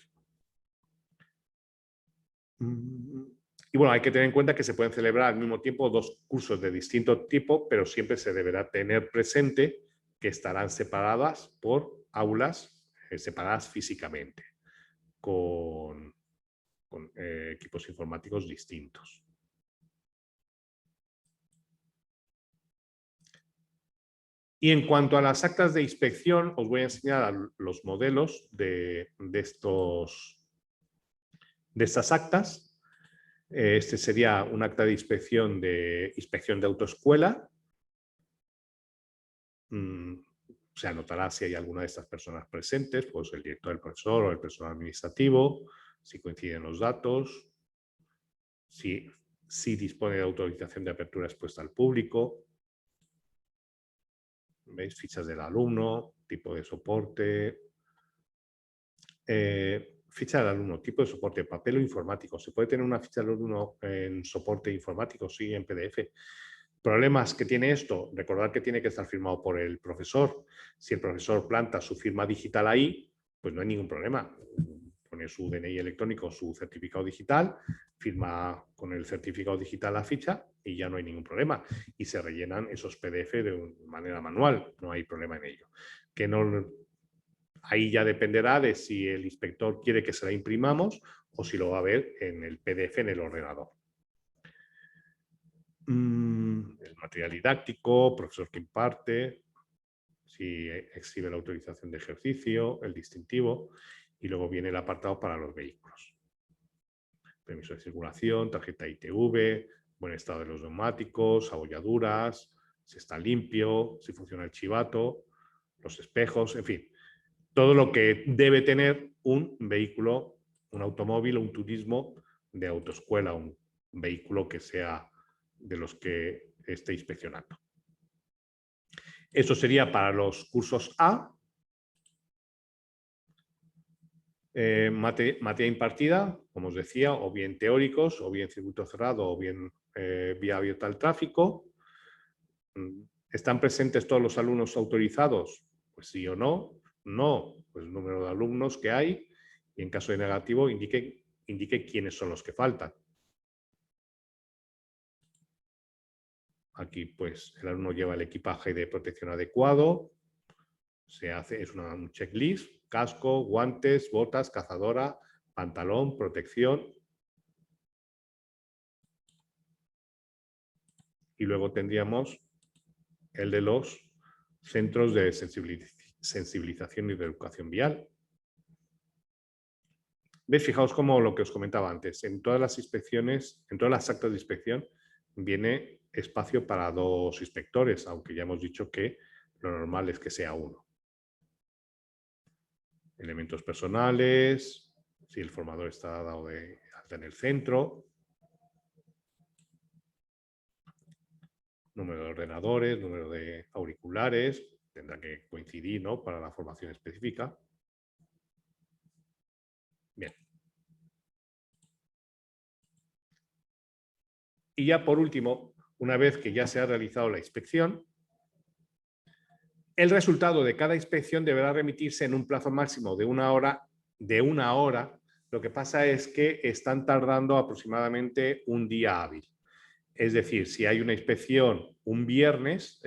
Y bueno, hay que tener en cuenta que se pueden celebrar al mismo tiempo dos cursos de distinto tipo, pero siempre se deberá tener presente que estarán separadas por aulas, separadas físicamente, con equipos informáticos distintos. Y en cuanto a las actas de inspección, os voy a enseñar los modelos de estas actas. Este sería un acta de inspección de autoescuela. Se anotará si hay alguna de estas personas presentes, pues el director, el profesor o el personal administrativo, si coinciden los datos, si dispone de autorización de apertura expuesta al público. ¿Veis? Fichas del alumno, tipo de soporte. Ficha del alumno, tipo de soporte, papel o informático. ¿Se puede tener una ficha del alumno en soporte informático? Sí, en PDF. ¿Problemas que tiene esto? Recordad que tiene que estar firmado por el profesor. Si el profesor planta su firma digital ahí, pues no hay ningún problema. Pone su DNI electrónico, su certificado digital, firma con el certificado digital la ficha y ya no hay ningún problema. Y se rellenan esos PDF de manera manual, no hay problema en ello. Que no, ahí ya dependerá de si el inspector quiere que se la imprimamos o si lo va a ver en el PDF en el ordenador. El material didáctico, profesor que imparte, si exhibe la autorización de ejercicio, el distintivo, y luego viene el apartado para los vehículos. Permiso de circulación, tarjeta ITV, buen estado de los neumáticos, abolladuras, si está limpio, si funciona el chivato, los espejos, en fin, todo lo que debe tener un vehículo, un automóvil o un turismo de autoescuela, un vehículo que sea de los que esté inspeccionando. Eso sería para los cursos A. Materia impartida, como os decía, o bien teóricos, o bien circuito cerrado, o bien vía abierta al tráfico. ¿Están presentes todos los alumnos autorizados? Pues sí o no. No, pues el número de alumnos que hay, y en caso de negativo indique quiénes son los que faltan. Aquí pues el alumno lleva el equipaje de protección adecuado, es un checklist, casco, guantes, botas, cazadora, pantalón, protección. Y luego tendríamos el de los centros de sensibilización y de educación vial. ¿Veis? Fijaos como lo que os comentaba antes, en todas las inspecciones, en todas las actas de inspección viene espacio para 2 inspectores, aunque ya hemos dicho que lo normal es que sea 1. Elementos personales, si el formador está dado de alta en el centro, número de ordenadores, número de auriculares, tendrá que coincidir, ¿no?, para la formación específica. Bien. Y ya por último, una vez que ya se ha realizado la inspección, el resultado de cada inspección deberá remitirse en un plazo máximo de 1 hora. Lo que pasa es que están tardando aproximadamente un día hábil. Es decir, si hay una inspección un viernes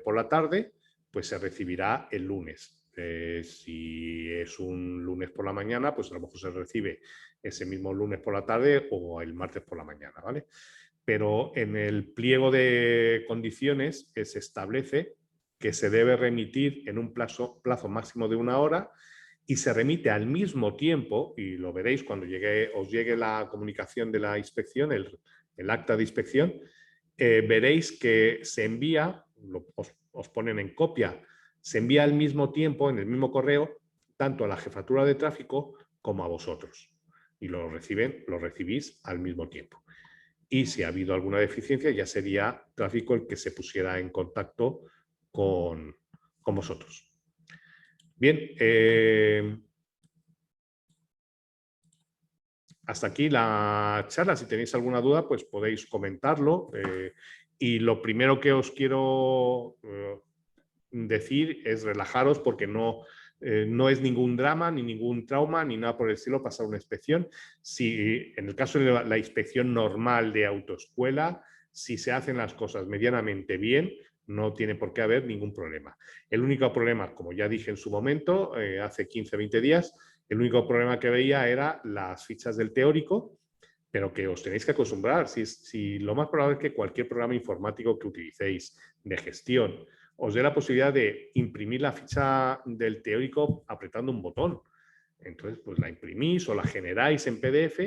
por la tarde, pues se recibirá el lunes. Si es un lunes por la mañana, pues a lo mejor se recibe ese mismo lunes por la tarde o el martes por la mañana, ¿vale? Pero en el pliego de condiciones se establece que se debe remitir en un plazo máximo de 1 hora y se remite al mismo tiempo, y lo veréis cuando os llegue la comunicación de la inspección, el acta de inspección, veréis que se envía, os ponen en copia, se envía al mismo tiempo, en el mismo correo, tanto a la jefatura de tráfico como a vosotros. Y lo recibís al mismo tiempo. Y si ha habido alguna deficiencia, ya sería tráfico el que se pusiera en contacto con vosotros. Bien, hasta aquí la charla. Si tenéis alguna duda, pues podéis comentarlo. Y lo primero que os quiero decir es relajaros, porque no No es ningún drama, ni ningún trauma, ni nada por el estilo pasar una inspección. Si en el caso de la inspección normal de autoescuela, si se hacen las cosas medianamente bien, no tiene por qué haber ningún problema. El único problema, como ya dije en su momento, hace 15 o 20 días, el único problema que veía era las fichas del teórico, pero que os tenéis que acostumbrar. Si lo más probable es que cualquier programa informático que utilicéis de gestión os dé la posibilidad de imprimir la ficha del teórico apretando un botón. Entonces, pues la imprimís o la generáis en PDF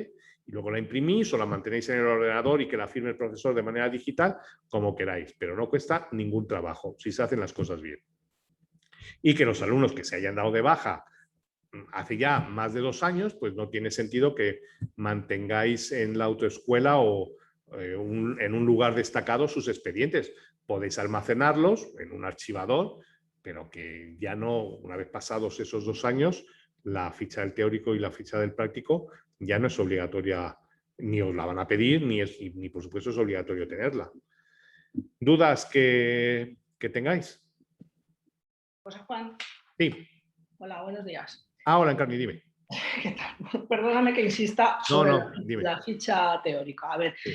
y luego la imprimís o la mantenéis en el ordenador y que la firme el profesor de manera digital, como queráis, pero no cuesta ningún trabajo si se hacen las cosas bien. Y que los alumnos que se hayan dado de baja hace ya más de 2 años, pues no tiene sentido que mantengáis en la autoescuela o en un lugar destacado sus expedientes. Podéis almacenarlos en un archivador, pero que ya no, una vez pasados esos 2 años, la ficha del teórico y la ficha del práctico ya no es obligatoria, ni os la van a pedir, ni por supuesto es obligatorio tenerla. ¿Dudas que tengáis? José Juan. Sí. Hola, buenos días. Hola, Encarni, dime. ¿Qué tal? Perdóname que insista sobre la ficha teórica. A ver, sí.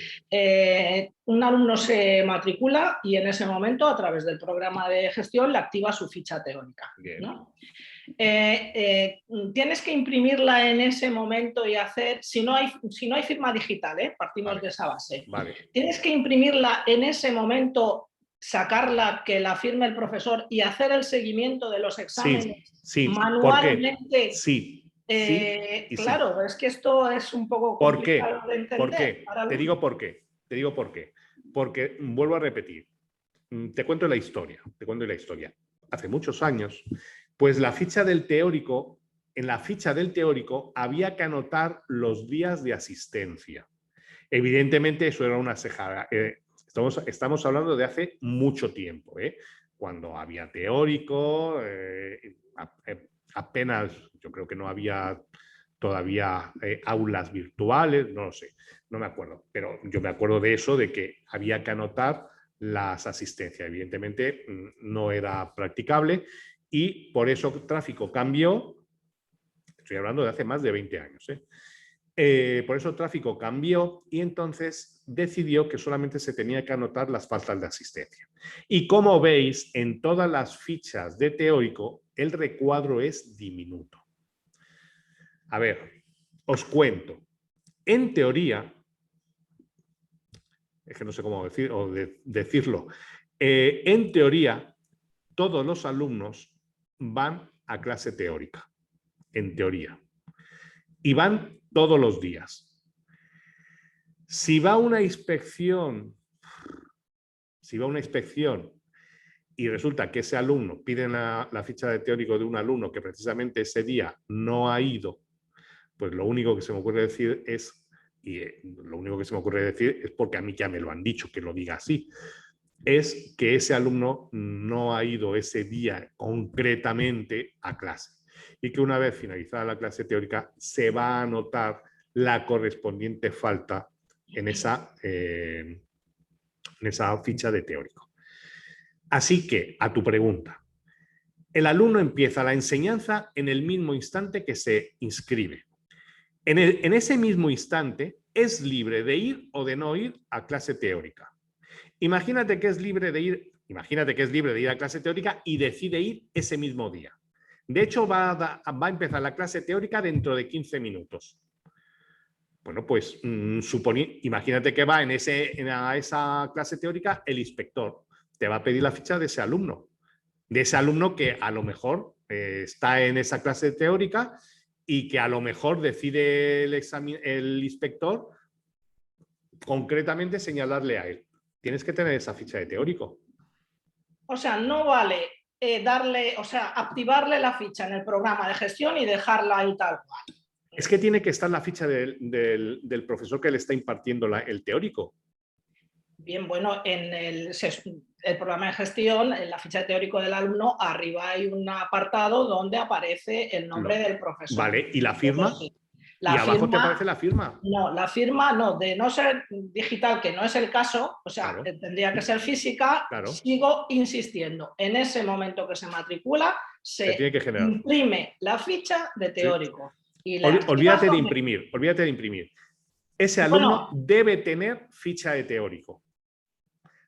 Un alumno se matricula y en ese momento, a través del programa de gestión, le activa su ficha teórica, ¿no? Tienes que imprimirla en ese momento y hacer, si no hay firma digital, partimos de esa base. Vale. Tienes que imprimirla en ese momento, sacarla, que la firme el profesor y hacer el seguimiento de los exámenes manualmente. Sí. Claro, sí. Es que esto es un poco complicado de entender. ¿Por qué? Te digo por qué. Porque, vuelvo a repetir, te cuento la historia. Hace muchos años, pues la ficha del teórico, en la ficha del teórico había que anotar los días de asistencia. Evidentemente eso era una cejada. Estamos hablando de hace mucho tiempo, cuando había teórico, apenas, yo creo que no había todavía aulas virtuales, no lo sé, no me acuerdo, pero yo me acuerdo de eso, de que había que anotar las asistencias. Evidentemente no era practicable y por eso el tráfico cambió, estoy hablando de hace más de 20 años, por eso el tráfico cambió y entonces decidió que solamente se tenía que anotar las faltas de asistencia. Y como veis, en todas las fichas de teórico, el recuadro es diminuto. A ver, os cuento. En teoría, es que no sé cómo decirlo, en teoría, todos los alumnos van a clase teórica, en teoría, y van todos los días. Si va a una inspección y resulta que ese alumno, piden la ficha de teórico de un alumno que precisamente ese día no ha ido, pues lo único que se me ocurre decir es, porque a mí ya me lo han dicho, que lo diga así, es que ese alumno no ha ido ese día concretamente a clase y que una vez finalizada la clase teórica se va a anotar la correspondiente falta en esa ficha de teórico. Así que, a tu pregunta, el alumno empieza la enseñanza en el mismo instante que se inscribe. En ese mismo instante es libre de ir o de no ir a clase teórica. Imagínate que es libre de ir a clase teórica y decide ir ese mismo día. De hecho, va a empezar la clase teórica dentro de 15 minutos. Bueno, pues imagínate que va a esa clase teórica el inspector. Te va a pedir la ficha de ese alumno que a lo mejor está en esa clase teórica y que a lo mejor decide el inspector concretamente señalarle a él. Tienes que tener esa ficha de teórico. O sea, no vale activarle la ficha en el programa de gestión y dejarla ahí tal cual. Es que tiene que estar la ficha del profesor que le está impartiendo el teórico. Bien, bueno, en el programa de gestión, en la ficha de teórico del alumno, arriba hay un apartado donde aparece el nombre del profesor. Vale, ¿y la firma? ¿Y abajo te aparece la firma? No, la firma no, de no ser digital, que no es el caso, o sea, claro, tendría que ser física, claro. Sigo insistiendo, en ese momento que se matricula, se tiene que generar. Imprime la ficha de teórico. Sí. Y olvídate de imprimir. Ese alumno debe tener ficha de teórico,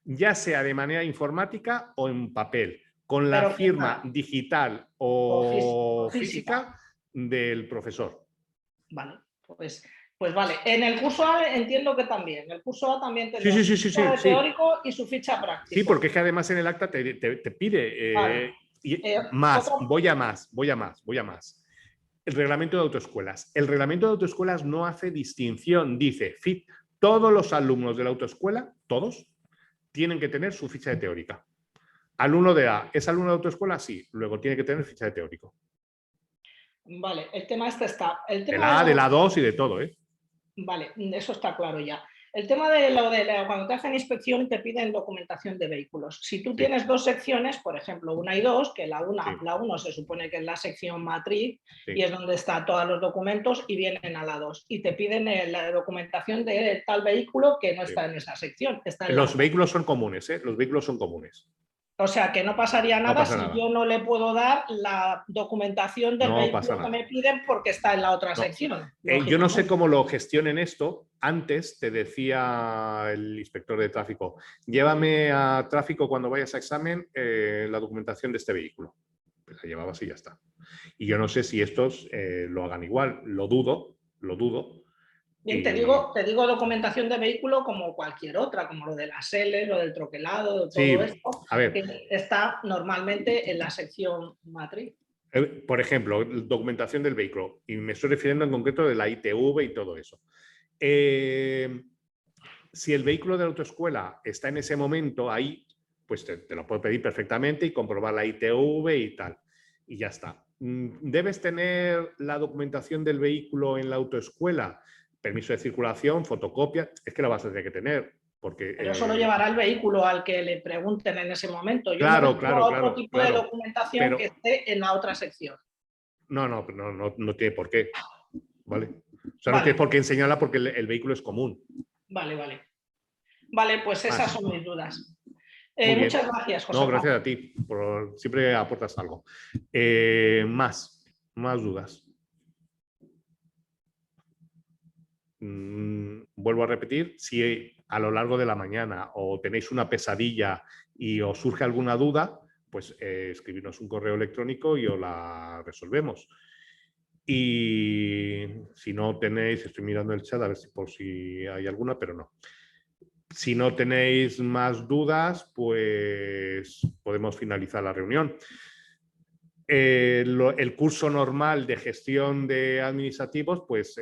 ya sea de manera informática o en papel, con la firma digital o física del profesor. Vale, pues vale. En el curso A entiendo que también. El curso A también tendrá su ficha de teórico y su ficha práctica. Sí, porque es que además en el acta te pide más. Voy a más. El reglamento de autoescuelas. El reglamento de autoescuelas no hace distinción. Dice, todos los alumnos de la autoescuela, todos, tienen que tener su ficha de teórica. Alumno de A, ¿es alumno de autoescuela? Sí, luego tiene que tener ficha de teórico. Vale, el tema está. El tema de la A, de la 2 y de todo, ¿eh? Vale, eso está claro ya. El tema cuando te hacen inspección te piden documentación de vehículos. Si tú tienes dos secciones, por ejemplo, 1 y 2, que la 1 se supone que es la sección matriz y es donde están todos los documentos y vienen a la 2. Y te piden la documentación de tal vehículo que no está en esa sección. Los vehículos son comunes, ¿eh? Los vehículos son comunes. O sea, que no pasaría nada si yo no le puedo dar la documentación del vehículo que me piden porque está en la otra sección. Yo no sé cómo lo gestionen esto. Antes te decía el inspector de tráfico, llévame a tráfico cuando vayas a examen la documentación de este vehículo. Pues la llevabas y ya está. Y yo no sé si estos lo hagan igual. Lo dudo. Bien, te digo documentación de vehículo como cualquier otra, como lo de las L, lo del troquelado, todo esto, que está normalmente en la sección matriz. Por ejemplo, documentación del vehículo, y me estoy refiriendo en concreto de la ITV y todo eso. Si el vehículo de la autoescuela está en ese momento ahí, pues te lo puedo pedir perfectamente y comprobar la ITV y tal, y ya está. ¿Debes tener la documentación del vehículo en la autoescuela? Permiso de circulación, fotocopia, es que la vas a tener que tener. Porque, pero eso lo llevará el vehículo al que le pregunten en ese momento. Yo claro, otro tipo de documentación que esté en la otra sección. No tiene por qué. ¿Vale? O sea, no tienes por qué enseñarla porque el vehículo es común. Vale, pues esas son mis dudas. Muchas gracias, José. No, gracias a ti. Siempre aportas algo. Más dudas. Vuelvo a repetir, si a lo largo de la mañana o tenéis una pesadilla y os surge alguna duda, pues escribirnos un correo electrónico y os la resolvemos. Y si no tenéis, estoy mirando el chat a ver por si hay alguna, pero no. Si no tenéis más dudas, pues podemos finalizar la reunión. El curso normal de gestión de administrativos pues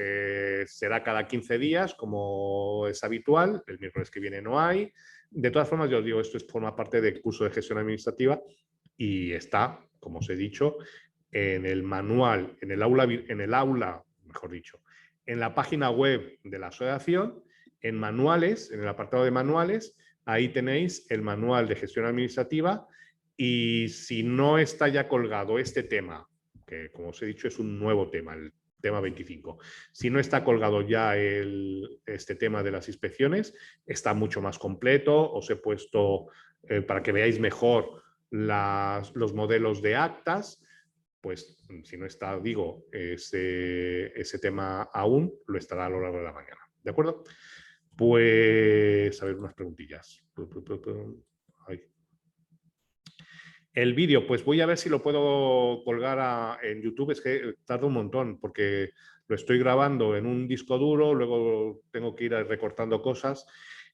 será cada 15 días, como es habitual. El miércoles que viene no hay. De todas formas, yo os digo, esto forma parte del curso de gestión administrativa y está, como os he dicho, en el manual, en el aula, mejor dicho, en la página web de la asociación, en manuales, en el apartado de manuales, ahí tenéis el manual de gestión administrativa. Y si no está ya colgado este tema, que como os he dicho es un nuevo tema, el tema 25, si no está colgado ya este tema de las inspecciones, está mucho más completo. Os he puesto para que veáis mejor los modelos de actas. Pues si no está, digo, ese tema aún, lo estará a lo largo de la mañana. ¿De acuerdo? Pues a ver, unas preguntillas. Ay. El vídeo, pues voy a ver si lo puedo colgar en YouTube. Es que tarda un montón porque lo estoy grabando en un disco duro, luego tengo que ir recortando cosas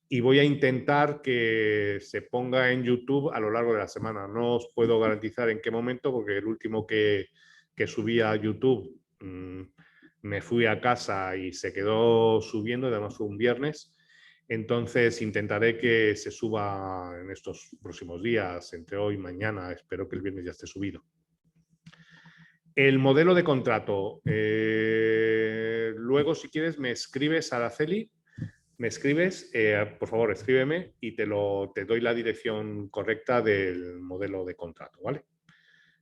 y voy a intentar que se ponga en YouTube a lo largo de la semana. No os puedo garantizar en qué momento porque el último que subí a YouTube me fui a casa y se quedó subiendo, además fue un viernes. Entonces intentaré que se suba en estos próximos días, entre hoy y mañana. Espero que el viernes ya esté subido. El modelo de contrato. Luego, si quieres, me escribes, Araceli. Me escribes, por favor, escríbeme y te doy la dirección correcta del modelo de contrato, ¿vale?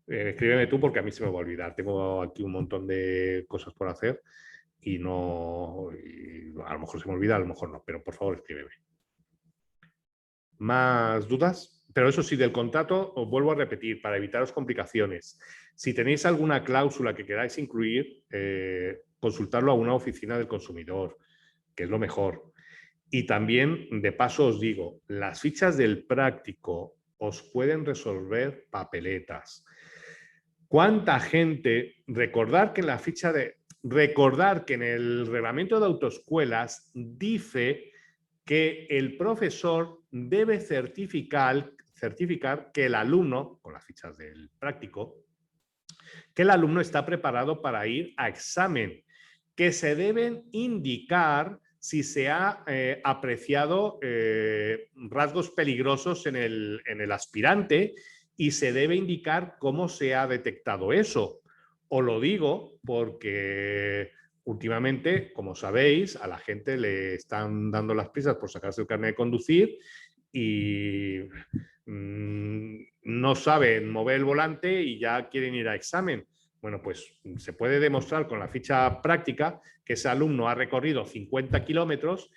Escríbeme tú porque a mí se me va a olvidar. Tengo aquí un montón de cosas por hacer y a lo mejor se me olvida, a lo mejor no, pero por favor escríbeme. ¿Más dudas? Pero eso sí, del contrato os vuelvo a repetir para evitaros complicaciones. Si tenéis alguna cláusula que queráis incluir, consultarlo a una oficina del consumidor, que es lo mejor. Y también, de paso os digo, las fichas del práctico os pueden resolver papeletas. ¿Cuánta gente? Recordar que en el reglamento de autoescuelas dice que el profesor debe certificar que el alumno, con las fichas del práctico, que el alumno está preparado para ir a examen, que se deben indicar si se ha apreciado rasgos peligrosos en el aspirante y se debe indicar cómo se ha detectado eso. Os lo digo porque últimamente, como sabéis, a la gente le están dando las prisas por sacarse el carnet de conducir y no saben mover el volante y ya quieren ir a examen. Bueno, pues se puede demostrar con la ficha práctica que ese alumno ha recorrido 50 kilómetros,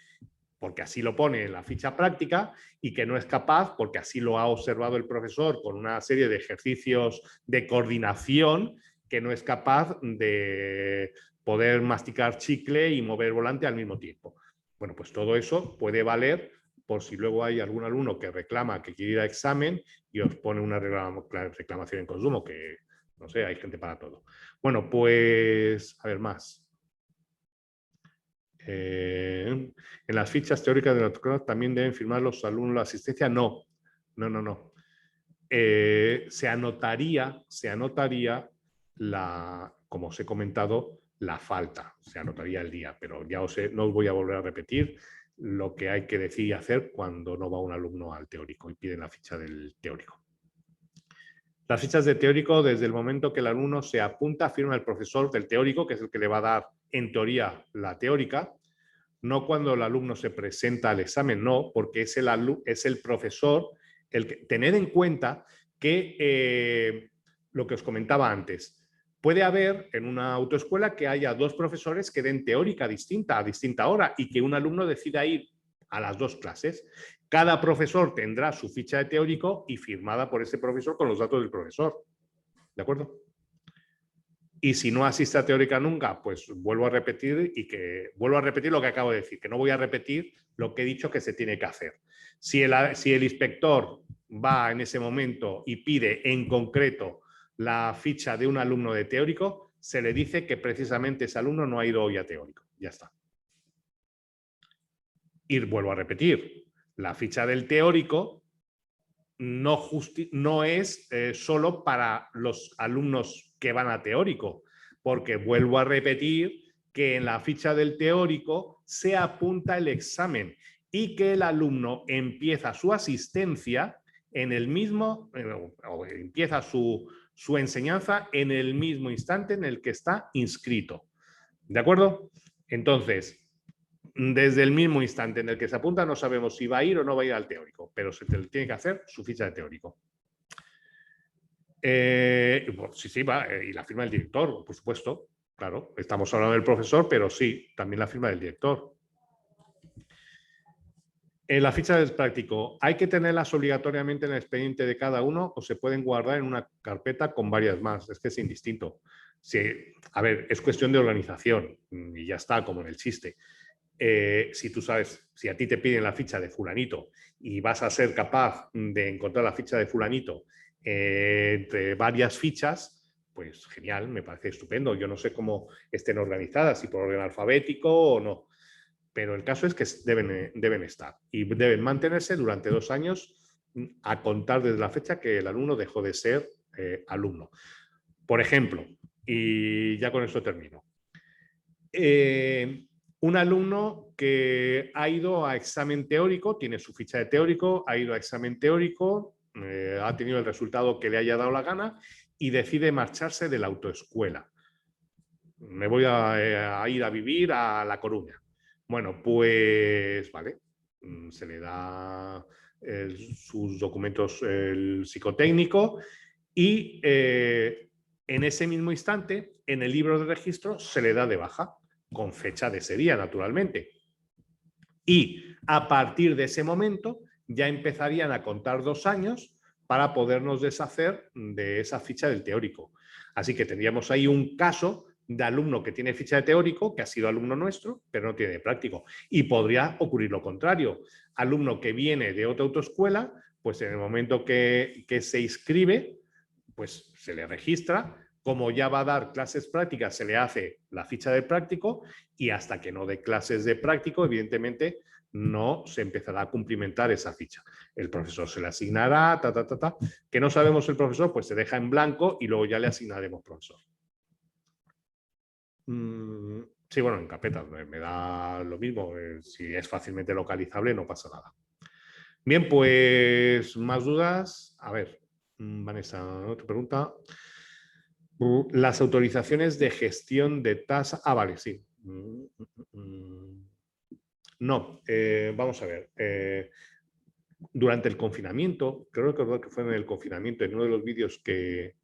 porque así lo pone en la ficha práctica, y que no es capaz, porque así lo ha observado el profesor con una serie de ejercicios de coordinación, que no es capaz de poder masticar chicle y mover volante al mismo tiempo. Bueno, pues todo eso puede valer por si luego hay algún alumno que reclama que quiere ir a examen y os pone una reclamación en consumo, que no sé, hay gente para todo. Bueno, pues a ver más. En las fichas teóricas de la autoescuela también deben firmar los alumnos la asistencia. No. Se anotaría como os he comentado, la falta. Se anotaría el día, pero ya no os voy a volver a repetir lo que hay que decir y hacer cuando no va un alumno al teórico y piden la ficha del teórico. Las fichas de teórico, desde el momento que el alumno se apunta, firma el profesor del teórico, que es el que le va a dar, en teoría, la teórica. No cuando el alumno se presenta al examen, no, porque es el profesor el que... Tened en cuenta que lo que os comentaba antes, puede haber en una autoescuela que haya dos profesores que den teórica a distinta hora y que un alumno decida ir a las dos clases. Cada profesor tendrá su ficha de teórico y firmada por ese profesor con los datos del profesor. ¿De acuerdo? Y si no asiste a teórica nunca, pues vuelvo a repetir lo que acabo de decir, que no voy a repetir lo que he dicho que se tiene que hacer. Si el inspector va en ese momento y pide en concreto la ficha de un alumno de teórico, se le dice que precisamente ese alumno no ha ido hoy a teórico. Ya está. Y vuelvo a repetir, la ficha del teórico no es solo para los alumnos que van a teórico, porque vuelvo a repetir que en la ficha del teórico se apunta el examen y que el alumno empieza su asistencia en el mismo, o empieza su enseñanza en el mismo instante en el que está inscrito. ¿De acuerdo? Entonces, desde el mismo instante en el que se apunta no sabemos si va a ir o no va a ir al teórico, pero se tiene que hacer su ficha de teórico. Sí, va, y la firma del director, por supuesto, claro. Estamos hablando del profesor, pero sí, también la firma del director. En la ficha del práctico, ¿hay que tenerlas obligatoriamente en el expediente de cada uno o se pueden guardar en una carpeta con varias más? Es que es indistinto. A ver, es cuestión de organización y ya está, como en el chiste. Si tú sabes, si a ti te piden la ficha de fulanito y vas a ser capaz de encontrar la ficha de fulanito entre varias fichas, pues genial, me parece estupendo. Yo no sé cómo estén organizadas, si por orden alfabético o no, pero el caso es que deben estar y deben mantenerse durante 2 años a contar desde la fecha que el alumno dejó de ser alumno. Por ejemplo, y ya con esto termino, un alumno que ha ido a examen teórico, tiene su ficha de teórico, ha ido a examen teórico, ha tenido el resultado que le haya dado la gana y decide marcharse de la autoescuela. Me voy a ir a vivir a La Coruña. Bueno, pues vale, se le da sus documentos el psicotécnico y en ese mismo instante, en el libro de registro, se le da de baja con fecha de ese día, naturalmente. Y a partir de ese momento ya empezarían a contar 2 años para podernos deshacer de esa ficha del teórico. Así que tendríamos ahí un caso de alumno que tiene ficha de teórico, que ha sido alumno nuestro, pero no tiene de práctico. Y podría ocurrir lo contrario. Alumno que viene de otra autoescuela, pues en el momento que se inscribe, pues se le registra. Como ya va a dar clases prácticas, se le hace la ficha de práctico y hasta que no dé clases de práctico, evidentemente, no se empezará a cumplimentar esa ficha. El profesor se le asignará, que no sabemos el profesor, pues se deja en blanco y luego ya le asignaremos profesor. Sí, bueno, en carpeta me da lo mismo. Si es fácilmente localizable, no pasa nada. Bien, pues más dudas. A ver, Vanessa, otra pregunta. Las autorizaciones de gestión de tasa. Ah, vale, sí. No, vamos a ver. Durante el confinamiento, creo que fue en el confinamiento, en uno de los vídeos que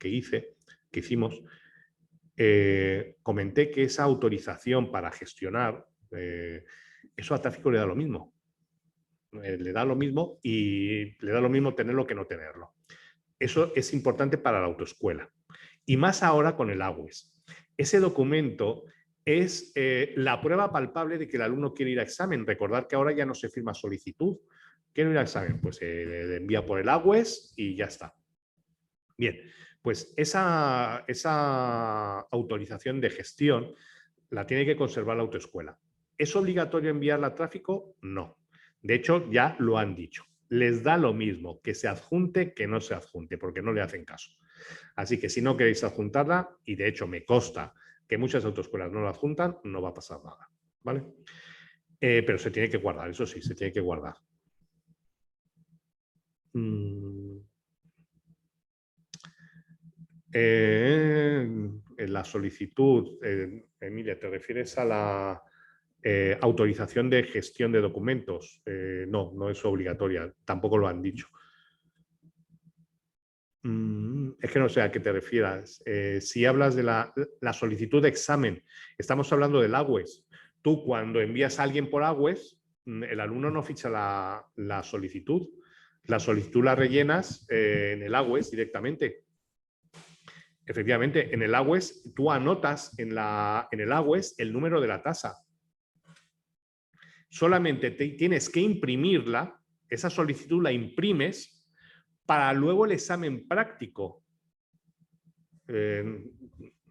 hicimos, comenté que esa autorización para gestionar, eso a tráfico le da lo mismo. Le da lo mismo y le da lo mismo tenerlo que no tenerlo. Eso es importante para la autoescuela. Y más ahora con el AWES. Ese documento es la prueba palpable de que el alumno quiere ir a examen. Recordad que ahora ya no se firma solicitud. ¿Quiero ir a examen? Pues le envía por el AWES y ya está. Bien, pues esa autorización de gestión la tiene que conservar la autoescuela. ¿Es obligatorio enviarla a tráfico? No. De hecho, ya lo han dicho. Les da lo mismo que se adjunte que no se adjunte, porque no le hacen caso. Así que si no queréis adjuntarla, y de hecho me consta que muchas autoescuelas no la adjuntan, no va a pasar nada. ¿Vale? Pero se tiene que guardar, eso sí, se tiene que guardar. En la solicitud, Emilia, ¿te refieres a la autorización de gestión de documentos? No, no es obligatoria, tampoco lo han dicho. Es que no sé a qué te refieras. Si hablas de la solicitud de examen, estamos hablando del AWES. Tú cuando envías a alguien por AWES, el alumno no ficha la solicitud. La solicitud la rellenas en el AWES directamente. Efectivamente, en el AWES tú anotas en el AWES el número de la tasa. Solamente tienes que imprimirla, esa solicitud la imprimes para luego el examen práctico.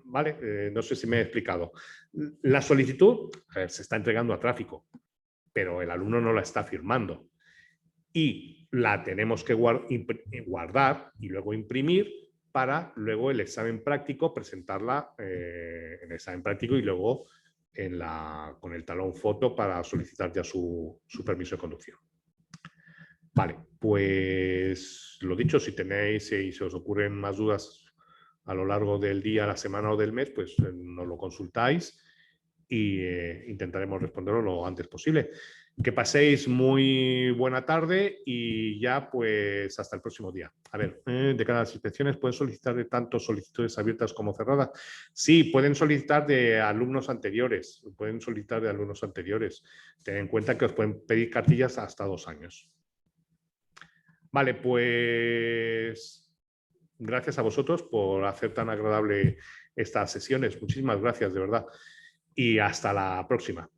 ¿Vale? No sé si me he explicado. La solicitud se está entregando a tráfico, pero el alumno no la está firmando. Y la tenemos que guardar y luego imprimir para luego el examen práctico, presentarla en el examen práctico y luego con el talón foto para solicitar ya su permiso de conducción. Vale, pues lo dicho, si tenéis y se os ocurren más dudas a lo largo del día, la semana o del mes, pues nos lo consultáis e intentaremos responderlo lo antes posible. Que paséis muy buena tarde y ya pues hasta el próximo día. A ver, de cara a las inspecciones, ¿pueden solicitar de tanto solicitudes abiertas como cerradas? Sí, pueden solicitar de alumnos anteriores. Pueden solicitar de alumnos anteriores. Ten en cuenta que os pueden pedir cartillas hasta 2 años. Vale, pues gracias a vosotros por hacer tan agradable estas sesiones. Muchísimas gracias, de verdad. Y hasta la próxima.